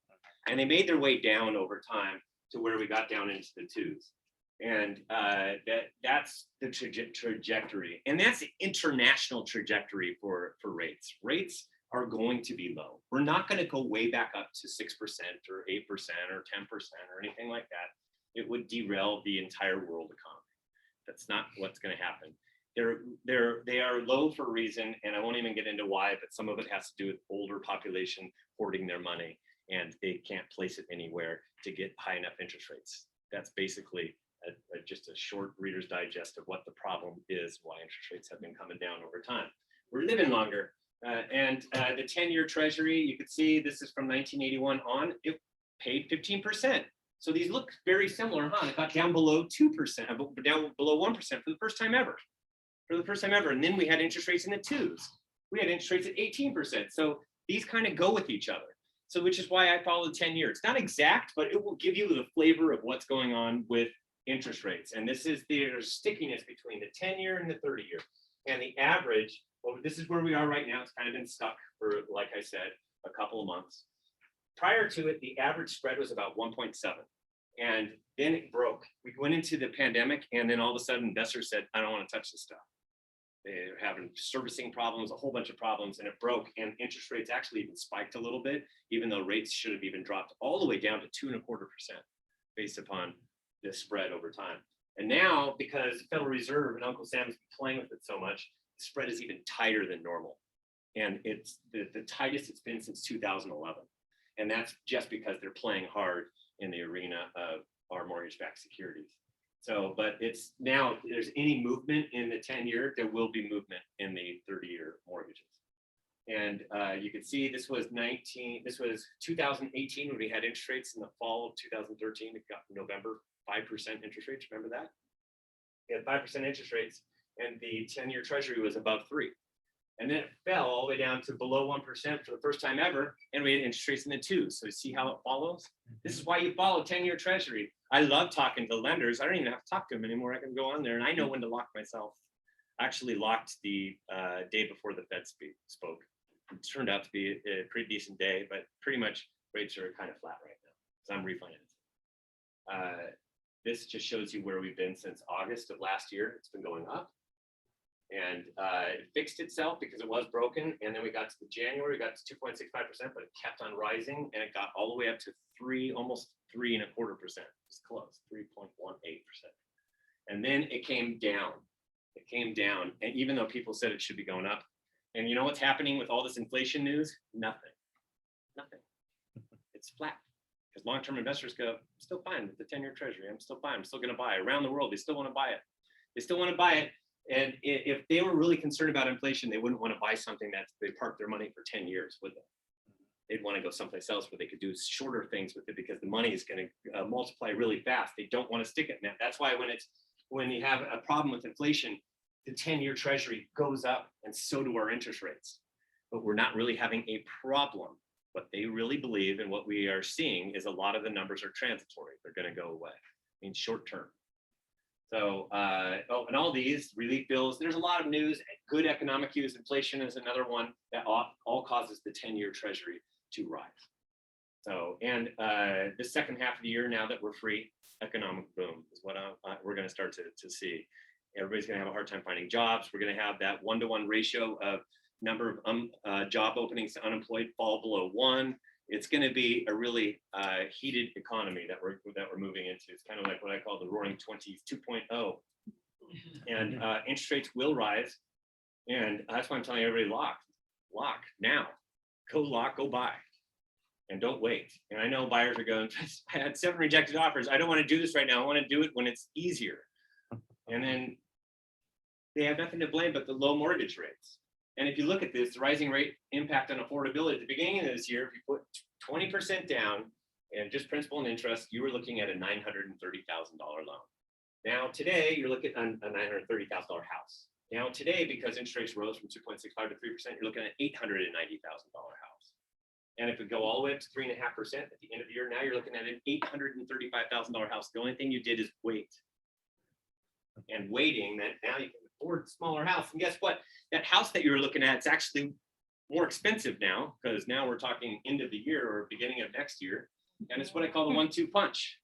And they made their way down over time to where we got down into the twos. And that's the trajectory. And that's the international trajectory for rates. Rates are going to be low. We're not going to go way back up to 6% or 8% or 10% or anything like that. It would derail the entire world economy. That's not what's going to happen. They are low for a reason, and I won't even get into why, but some of it has to do with older population hoarding their money, and they can't place it anywhere to get high enough interest rates. That's basically just a short Reader's Digest of what the problem is, why interest rates have been coming down over time. We're living longer. And the 10-year treasury, you could see this is from 1981 on, it paid 15%. So these look very similar, huh? It got down below 2%, down below 1% for the first time ever. For the first time ever. And then we had interest rates in the twos. We had interest rates at 18%. So these kind of go with each other. So which is why I follow the 10-year. It's not exact, but it will give you the flavor of what's going on with interest rates. And this is there's stickiness between the 10-year and the 30-year. And the average, well, this is where we are right now. It's kind of been stuck for, like I said, a couple of months. Prior to it, the average spread was about 1.7. And then it broke. We went into the pandemic, and then all of a sudden investors said, I don't want to touch this stuff. They're having servicing problems, a whole bunch of problems, and it broke. And interest rates actually even spiked a little bit, even though rates should have even dropped all the way down to 2.25% based upon this spread over time. And now, because the Federal Reserve and Uncle Sam's been playing with it so much, the spread is even tighter than normal. And it's the tightest it's been since 2011. And that's just because they're playing hard in the arena of our mortgage-backed securities. So, but it's now, if there's any movement in the 10-year, there will be movement in the 30-year mortgages. And you can see this was 2018 when we had interest rates in the fall of 2013. It got November 5% interest rates. Remember that? We had 5% interest rates, and the 10-year Treasury was above 3. And then it fell all the way down to below 1% for the first time ever, and we had interest rates in the 2s. So see how it follows? This is why you follow 10-year Treasury. I love talking to lenders. I don't even have to talk to them anymore. I can go on there, and I know when to lock myself. I actually locked the day before the Fed spoke. It turned out to be a pretty decent day, but pretty much rates are kind of flat right now, so I'm refinancing. This just shows you where we've been since August of last year. It's been going up. And it fixed itself because it was broken. And then we got to the January, we got to 2.65%, but it kept on rising, and it got all the way up to almost 3.25%. It's close, 3.18%. And then it came down. It came down. And even though people said it should be going up, and you know what's happening with all this inflation news? Nothing. It's flat. Because long-term investors go, I'm still fine with the 10-year Treasury. I'm still fine. I'm still going to buy it. Around the world, they still want to buy it. They still want to buy it. And if they were really concerned about inflation, they wouldn't want to buy something that they parked their money for 10 years, would they? They'd want to go someplace else where they could do shorter things with it, because the money is going to multiply really fast. They don't want to stick it in that. That's why when you have a problem with inflation, the 10-year Treasury goes up, and so do our interest rates. But we're not really having a problem. What they really believe and what we are seeing is a lot of the numbers are transitory. They're going to go away, short term. So, and all these relief bills, there's a lot of news. Good economic news. Inflation is another one that all causes the 10-year Treasury to rise. So, and the second half of the year, now that we're free, economic boom is what we're going to start to see. Everybody's going to have a hard time finding jobs. We're going to have that 1-to-1 ratio of number of job openings to unemployed fall below 1. It's going to be a really heated economy that we're moving into. It's kind of like what I call the Roaring '20s 2.0. And interest rates will rise, and that's why I'm telling everybody lock now, go buy, and don't wait. And I know buyers are going, I had 7 rejected offers. I don't want to do this right now. I want to do it when it's easier. And then they have nothing to blame but the low mortgage rates. And if you look at this, the rising rate impact on affordability at the beginning of this year, if you put 20% down and just principal and interest, you were looking at a $930,000 loan. Now today, you're looking at a $930,000 house. Now today, because interest rates rose from 2.65 to 3%, you're looking at an $890,000 house. And if we go all the way up to 3.5% at the end of the year, now you're looking at an $835,000 house. The only thing you did is wait. And waiting, that now you can afford a smaller house. And guess what? That house that you're looking at, it's actually more expensive now, because now we're talking end of the year or beginning of next year. And it's what I call the 1-2 punch.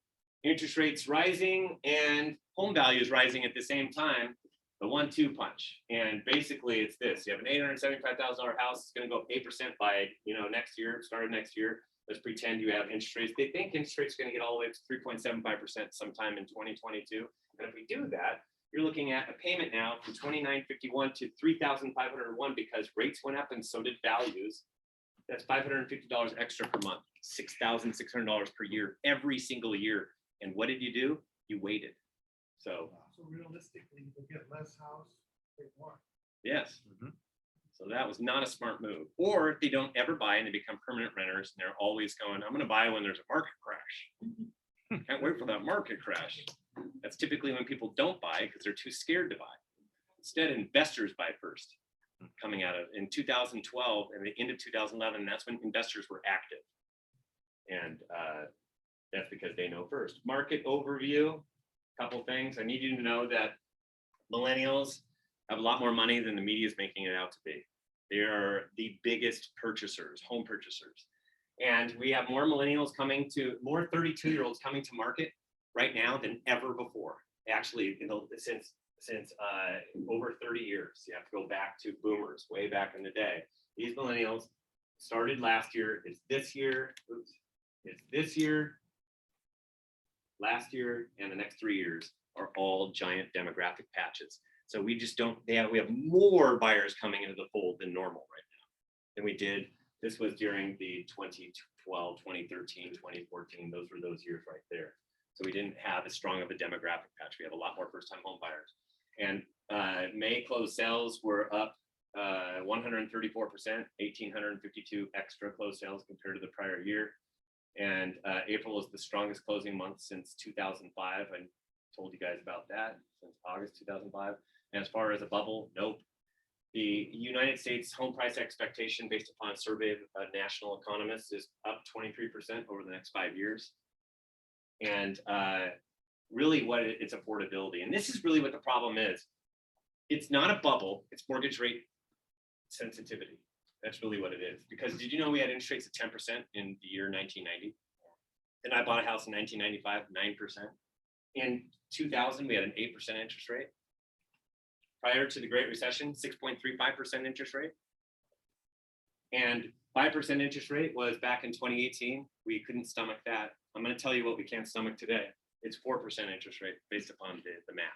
Interest rates rising and home values rising at the same time, the 1-2 punch. And basically it's this: you have an $875,000 house, it's going to go up 8% by next year, start of next year. Let's pretend you have interest rates. They think interest rates are going to get all the way up to 3.75% sometime in 2022. And if we do that, you're looking at a payment now from $2,951 to $3,501, because rates went up and so did values. That's $550 extra per month, $6,600 per year, every single year. And what did you do? You waited. So realistically, you get less house, pay more. Yes. So that was not a smart move. Or if they don't ever buy and they become permanent renters, and they're always going, I'm going to buy when there's a market crash. Can't wait for that market crash. That's typically when people don't buy because they're too scared to buy. Instead, investors buy first. coming out of in 2012 and the end of 2011. That's when investors were active, and that's because they know first. Market overview. Couple things. I need you to know that millennials have a lot more money than the media is making it out to be. They are the biggest purchasers, home purchasers. And we have more millennials coming to, more 32-year-olds coming to market right now than ever before. Actually, since over 30 years. You have to go back to boomers, way back in the day. These millennials started last year. It's this year. Oops. It's this year, last year, and the next 3 years are all giant demographic patches. So we just don't, we have more buyers coming into the fold than normal right now than we did. This was during the 2012, 2013, 2014. Those were those years right there. So we didn't have as strong of a demographic patch. We have a lot more first-time home buyers. And May closed sales were up 134%, 1,852 extra closed sales compared to the prior year. And April was the strongest closing month since 2005. I told you guys about that, since August 2005. And as far as a bubble, nope. The United States home price expectation based upon a survey of national economists is up 23% over the next 5 years. And really what it's affordability. And this is really what the problem is. It's not a bubble, it's mortgage rate sensitivity. That's really what it is. Because did you know we had interest rates of 10% in the year 1990? And I bought a house in 1995, 9%. In 2000, we had an 8% interest rate. Prior to the Great Recession, 6.35% interest rate. And 5% interest rate was back in 2018. We couldn't stomach that. I'm going to tell you what we can't stomach today. It's 4% interest rate based upon the math.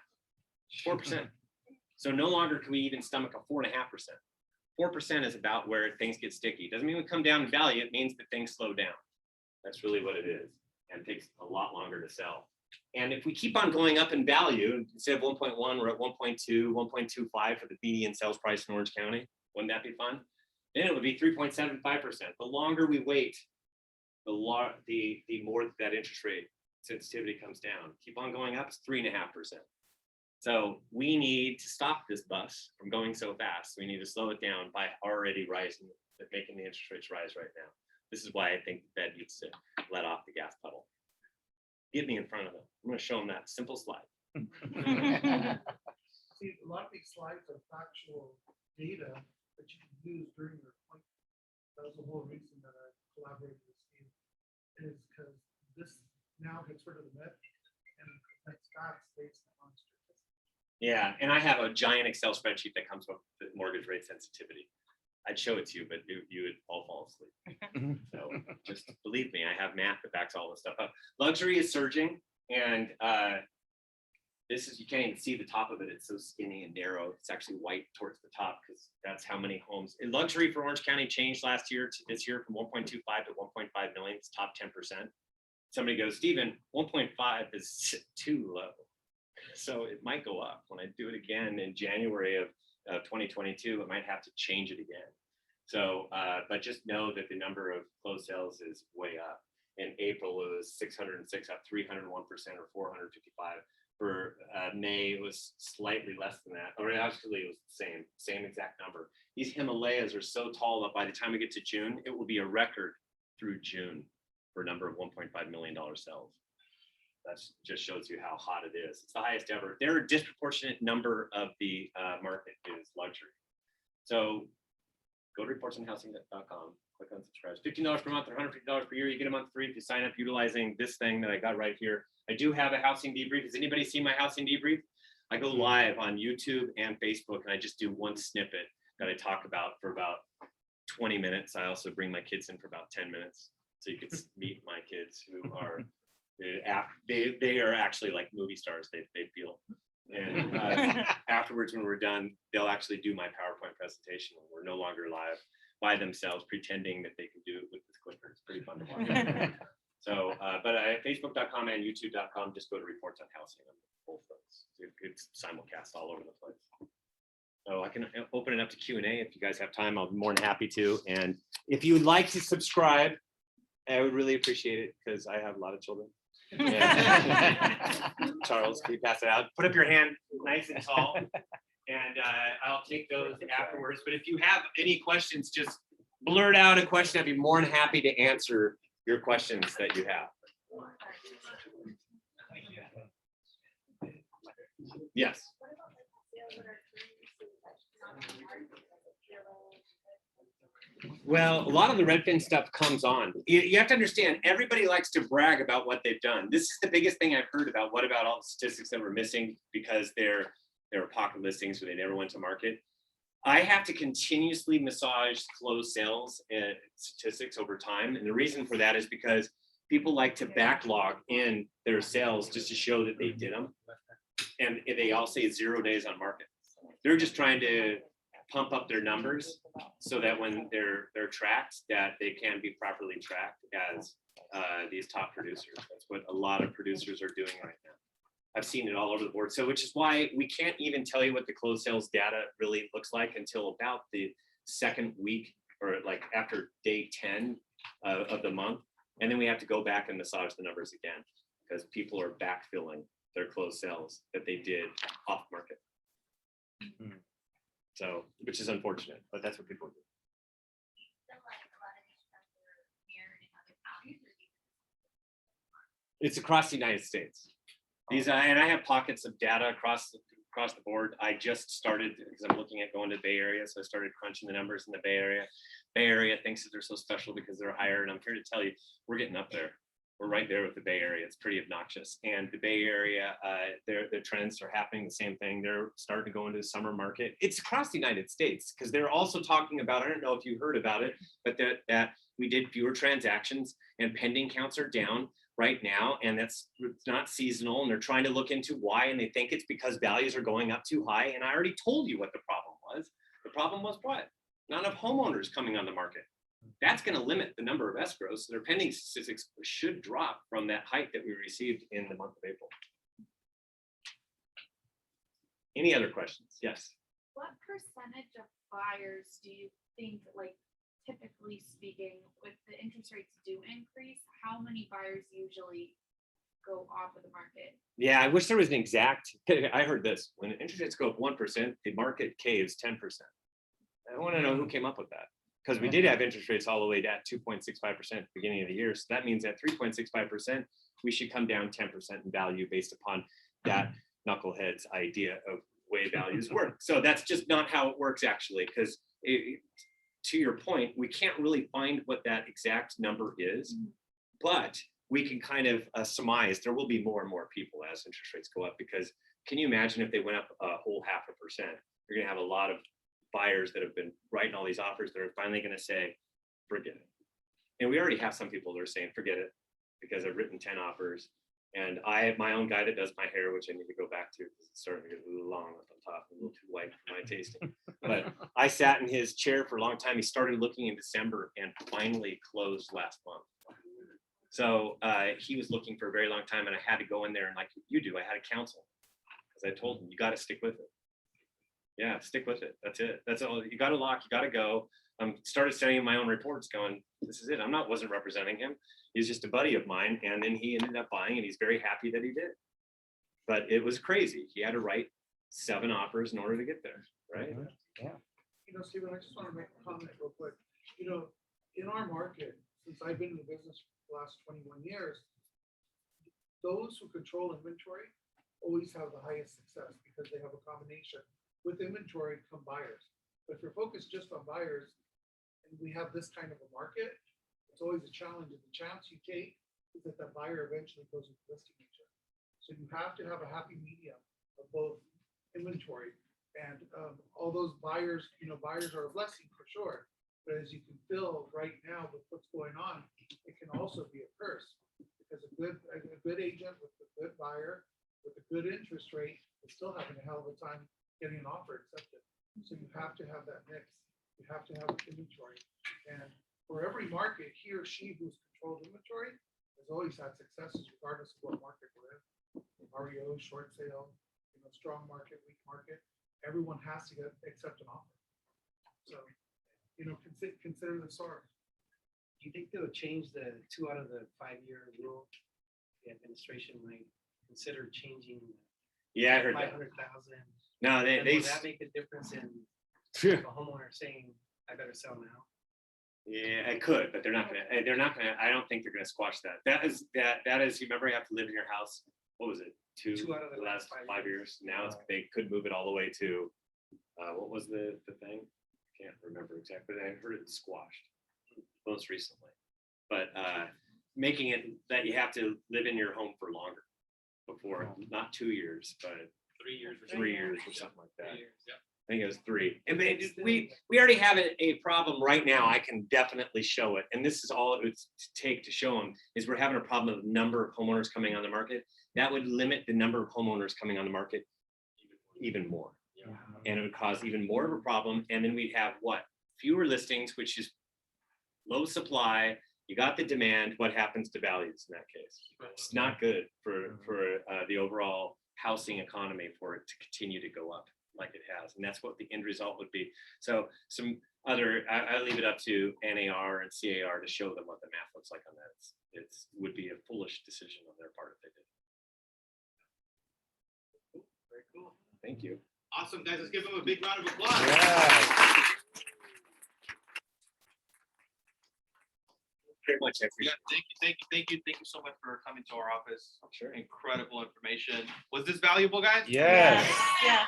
4%. So no longer can we even stomach a 4.5%. 4% is about where things get sticky. Doesn't mean we come down in value. It means that things slow down. That's really what it is. And it takes a lot longer to sell. And if we keep on going up in value, instead of 1.1, we're at 1.2, 1.25 for the median sales price in Orange County. Wouldn't that be fun? Then it would be 3.75%. The longer we wait, the more that interest rate sensitivity comes down. Keep on going up, it's 3.5%. So we need to stop this bus from going so fast. We need to slow it down by already rising, making the interest rates rise right now. This is why I think the Fed needs to let off the gas pedal. Get me in front of them. I'm going to show them that simple slide. See, a lot of these slides are factual data that you can use during your point. That was the whole reason that I collaborated with Steve, is because this now gets rid of the myth and that's facts based on statistics. Yeah, and I have a giant Excel spreadsheet that comes with mortgage rate sensitivity. I'd show it to you, but you would all fall asleep. So just believe me, I have math that backs all this stuff up. Luxury is surging, and this is, you can't even see the top of it. It's so skinny and narrow. It's actually white towards the top because that's how many homes. In luxury for Orange County changed last year to this year from 1.25 to 1.5 million. It's top 10%. Somebody goes, Stephen, 1.5 is too low. So it might go up. When I do it again in January of 2022, I might have to change it again. So, but just know that the number of closed sales is way up. In April, it was 606, up 301%, or 455. For May, it was slightly less than that, or actually it was the same exact number. These Himalayas are so tall that by the time we get to June, it will be a record through June for a number of $1.5 million sales. That just shows you how hot it is. It's the highest ever. There are a disproportionate number of the market is luxury. So go to reportsonhousing.com, click on subscribe. $15 per month or $150 per year. You get a month free if you sign up utilizing this thing that I got right here. I do have a housing debrief. Has anybody seen my housing debrief? I go live on YouTube and Facebook, and I just do one snippet that I talk about for about 20 minutes. I also bring my kids in for about 10 minutes. So you can meet my kids who are, they are actually like movie stars, they feel. And afterwards, when we're done, they'll actually do my PowerPoint presentation when we're no longer live by themselves, pretending that they can do it with this clicker. It's pretty fun to watch. So, but Facebook.com and YouTube.com, just go to Reports on Housing on both those. It's simulcast all over the place. So I can open it up to Q&A if you guys have time. I'll be more than happy to. And if you would like to subscribe, I would really appreciate it because I have a lot of children. Yeah. Charles, can you pass it out? Put up your hand nice and tall. And I'll take those afterwards. But if you have any questions, just blurt out a question. I'd be more than happy to answer your questions that you have. Yes. Well, a lot of the Redfin stuff comes on. You have to understand, everybody likes to brag about what they've done. This is the biggest thing I've heard about. What about all the statistics that were missing because they're pocket listings or they never went to market? I have to continuously massage closed sales statistics over time. And the reason for that is because people like to backlog in their sales just to show that they did them. And they all say 0 days on market. They're just trying to pump up their numbers so that when they're tracked, that they can be properly tracked as these top producers. That's what a lot of producers are doing right now. I've seen it all over the board. So which is why we can't even tell you what the closed sales data really looks like until about the second week or like after day 10 of the month. And then we have to go back and massage the numbers again because people are backfilling their closed sales that they did off market. So, which is unfortunate, but that's what people do. It's across the United States. These and I have pockets of data across the board. I just started because I'm looking at going to the Bay Area, so I started crunching the numbers in the Bay Area. Bay Area thinks that they're so special because they're higher, and I'm here to tell you, we're getting up there. We're right there with the Bay Area. It's pretty obnoxious. And the Bay Area, their trends are happening the same thing. They're starting to go into the summer market. It's across the United States because they're also talking about, I don't know if you heard about it, but that we did fewer transactions and pending counts are down right now. And it's not seasonal. And they're trying to look into why. And they think it's because values are going up too high. And I already told you what the problem was. The problem was what? Not enough homeowners coming on the market. That's going to limit the number of escrows. So their pending statistics should drop from that height that we received in the month of April. Any other questions? Yes. What percentage of buyers do you think, like typically speaking, with the interest rates do increase, how many buyers usually go off of the market? Yeah, I wish there was an exact. I heard this: when interest rates go up 1%, the market caves 10%. I want to know who came up with that. Because we did have interest rates all the way at 2.65% at the beginning of the year. So that means at 3.65%, we should come down 10% in value based upon that knucklehead's idea of way values work. So that's just not how it works actually, because to your point, we can't really find what that exact number is, but we can kind of surmise there will be more and more people as interest rates go up, because can you imagine if they went up a whole 0.5%? You're gonna have a lot of buyers that have been writing all these offers that are finally going to say, forget it. And we already have some people that are saying, forget it, because I've written 10 offers. And I have my own guy that does my hair, which I need to go back to because it's starting to get a little long up on top, a little too white for my tasting. But I sat in his chair for a long time. He started looking in December and finally closed last month. So he was looking for a very long time, and I had to go in there and, like you do, I had to counsel because I told him, you got to stick with it. Yeah, stick with it. That's it. That's all. You got to lock. You got to go. Started sending my own reports, going, "This is it." Wasn't representing him. He's just a buddy of mine, and then he ended up buying, and he's very happy that he did. But it was crazy. He had to write 7 offers in order to get there, right? You know, Stephen, I just want to make a comment real quick. You know, in our market, since I've been in the business for the last 21 years, those who control inventory always have the highest success because they have a combination. With inventory come buyers. But if you're focused just on buyers and we have this kind of a market, it's always a challenge. And the chance you take is that that buyer eventually goes into listing agent. So you have to have a happy medium of both inventory and all those buyers. You know, buyers are a blessing for sure. But as you can feel right now with what's going on, it can also be a curse because a good agent with a good buyer with a good interest rate is still having a hell of a time getting an offer accepted. So you have to have that mix. You have to have inventory. And for every market, he or she who's controlled inventory has always had successes regardless of what market we're in. REO, short sale, you know, strong market, weak market. Everyone has to accept an offer. So, you know, consider the source. Do you think they would change the 2 out of the 5-year rule? The administration might consider changing. Yeah, I heard that. 500,000. No, Then they will that make a difference in a homeowner saying, I better sell now? yeah, it could, but they're not gonna, I don't think they're gonna squash that. That is, you remember you have to live in your house, what was it? Two out of the last last 5 years. Now they could move it all the way to, what was the thing? Can't remember exactly. I heard it squashed most recently. But making it that you have to live in your home for longer before, not 2 years, but 3 years or 3 years or something like that. 3 years, yeah. I think it was 3. And we already have a problem right now. I can definitely show it. And this is all it would take to show them is we're having a problem with the number of homeowners coming on the market. That would limit the number of homeowners coming on the market even more. And it would cause even more of a problem. And then we'd have what? Fewer listings, which is low supply. You got the demand. What happens to values in that case? It's not good for the overall housing economy for it to continue to go up like it has. And that's what the end result would be. So some other, I leave it up to NAR and CAR to show them what the math looks like on that. It's would be a foolish decision on their part if they did. Very cool. Thank you. Awesome, guys. Let's give them a big round of applause. Very much. I appreciate Yeah, thank you so much for coming to our office. Sure. Incredible information. Was this valuable, guys? Yes.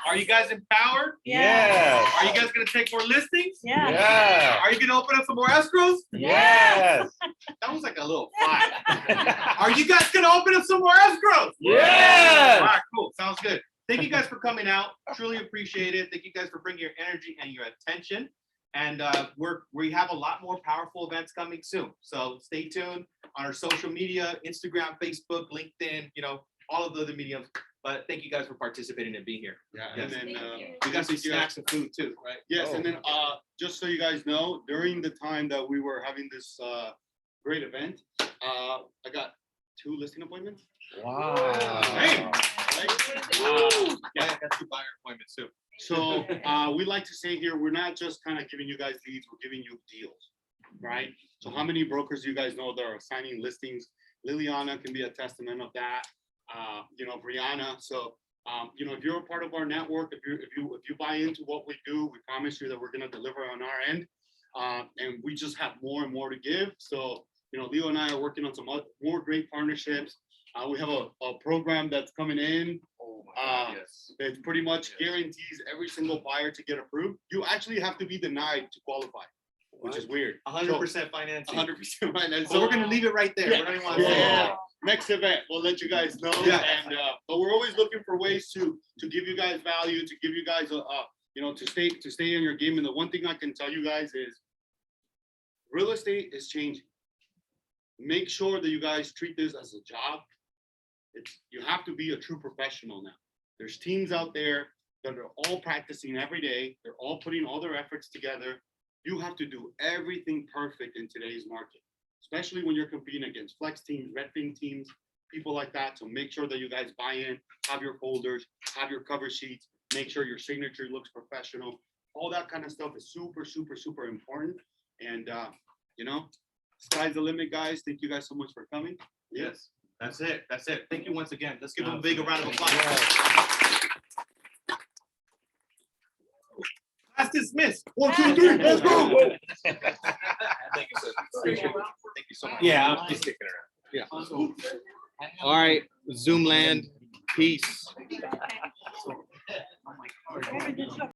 Are you guys empowered? Yes. Are you guys gonna take more listings? Yeah. Are you gonna open up some more escrows? Yes. That was like a little five. Are you guys gonna open up some more escrows? Yes. All right, cool. Sounds good. Thank you guys for coming out. Truly appreciate it. Thank you guys for bringing your energy and your attention. And we have a lot more powerful events coming soon. So stay tuned on our social media, Instagram, Facebook, LinkedIn, all of the other mediums. But thank you guys for participating and being here. Yeah, Yes. and then We got some snacks and food too, right? yes, and then just so you guys know, during the time that we were having this great event, I got 2 listing appointments. Wow. Hey. Right? Yeah, I got 2 buyer appointments too. So we like to say here, we're not just kind of giving you guys leads, we're giving you deals, right? So how many brokers do you guys know that are signing listings? Liliana can be a testament of that. Brianna. So if you're a part of our network, if you buy into what we do, we promise you that we're going to deliver on our end, and we just have more and more to give. So Leo and I are working on some more great partnerships. We have a program that's coming in. Oh my God, yes. It pretty much guarantees every single buyer to get approved. You actually have to be denied to qualify, which is weird. 100% financing. 100% financing. So we're gonna leave it right there. Yeah. We don't even want to say Yeah. it. Next event, we'll let you guys know. Yeah. And but we're always looking for ways to give you guys value, to give you guys to stay in your game. And the one thing I can tell you guys is real estate is changing. Make sure that you guys treat this as a job. You have to be a true professional now. There's teams out there that are all practicing every day. They're all putting all their efforts together. You have to do everything perfect in today's market, especially when you're competing against flex teams, Redfin teams, people like that. So make sure that you guys buy in, have your folders, have your cover sheets, make sure your signature looks professional. All that kind of stuff is super, super, super important. And sky's the limit, guys. Thank you guys so much for coming. Yes. That's it. That's it. Thank you once again. Let's give them a big round of applause. Class dismissed. 1, 2, 3, let's go. Thank you, sir. Appreciate it. Thank you so much. Yeah, I'm just sticking around. All right, Zoom land. Peace.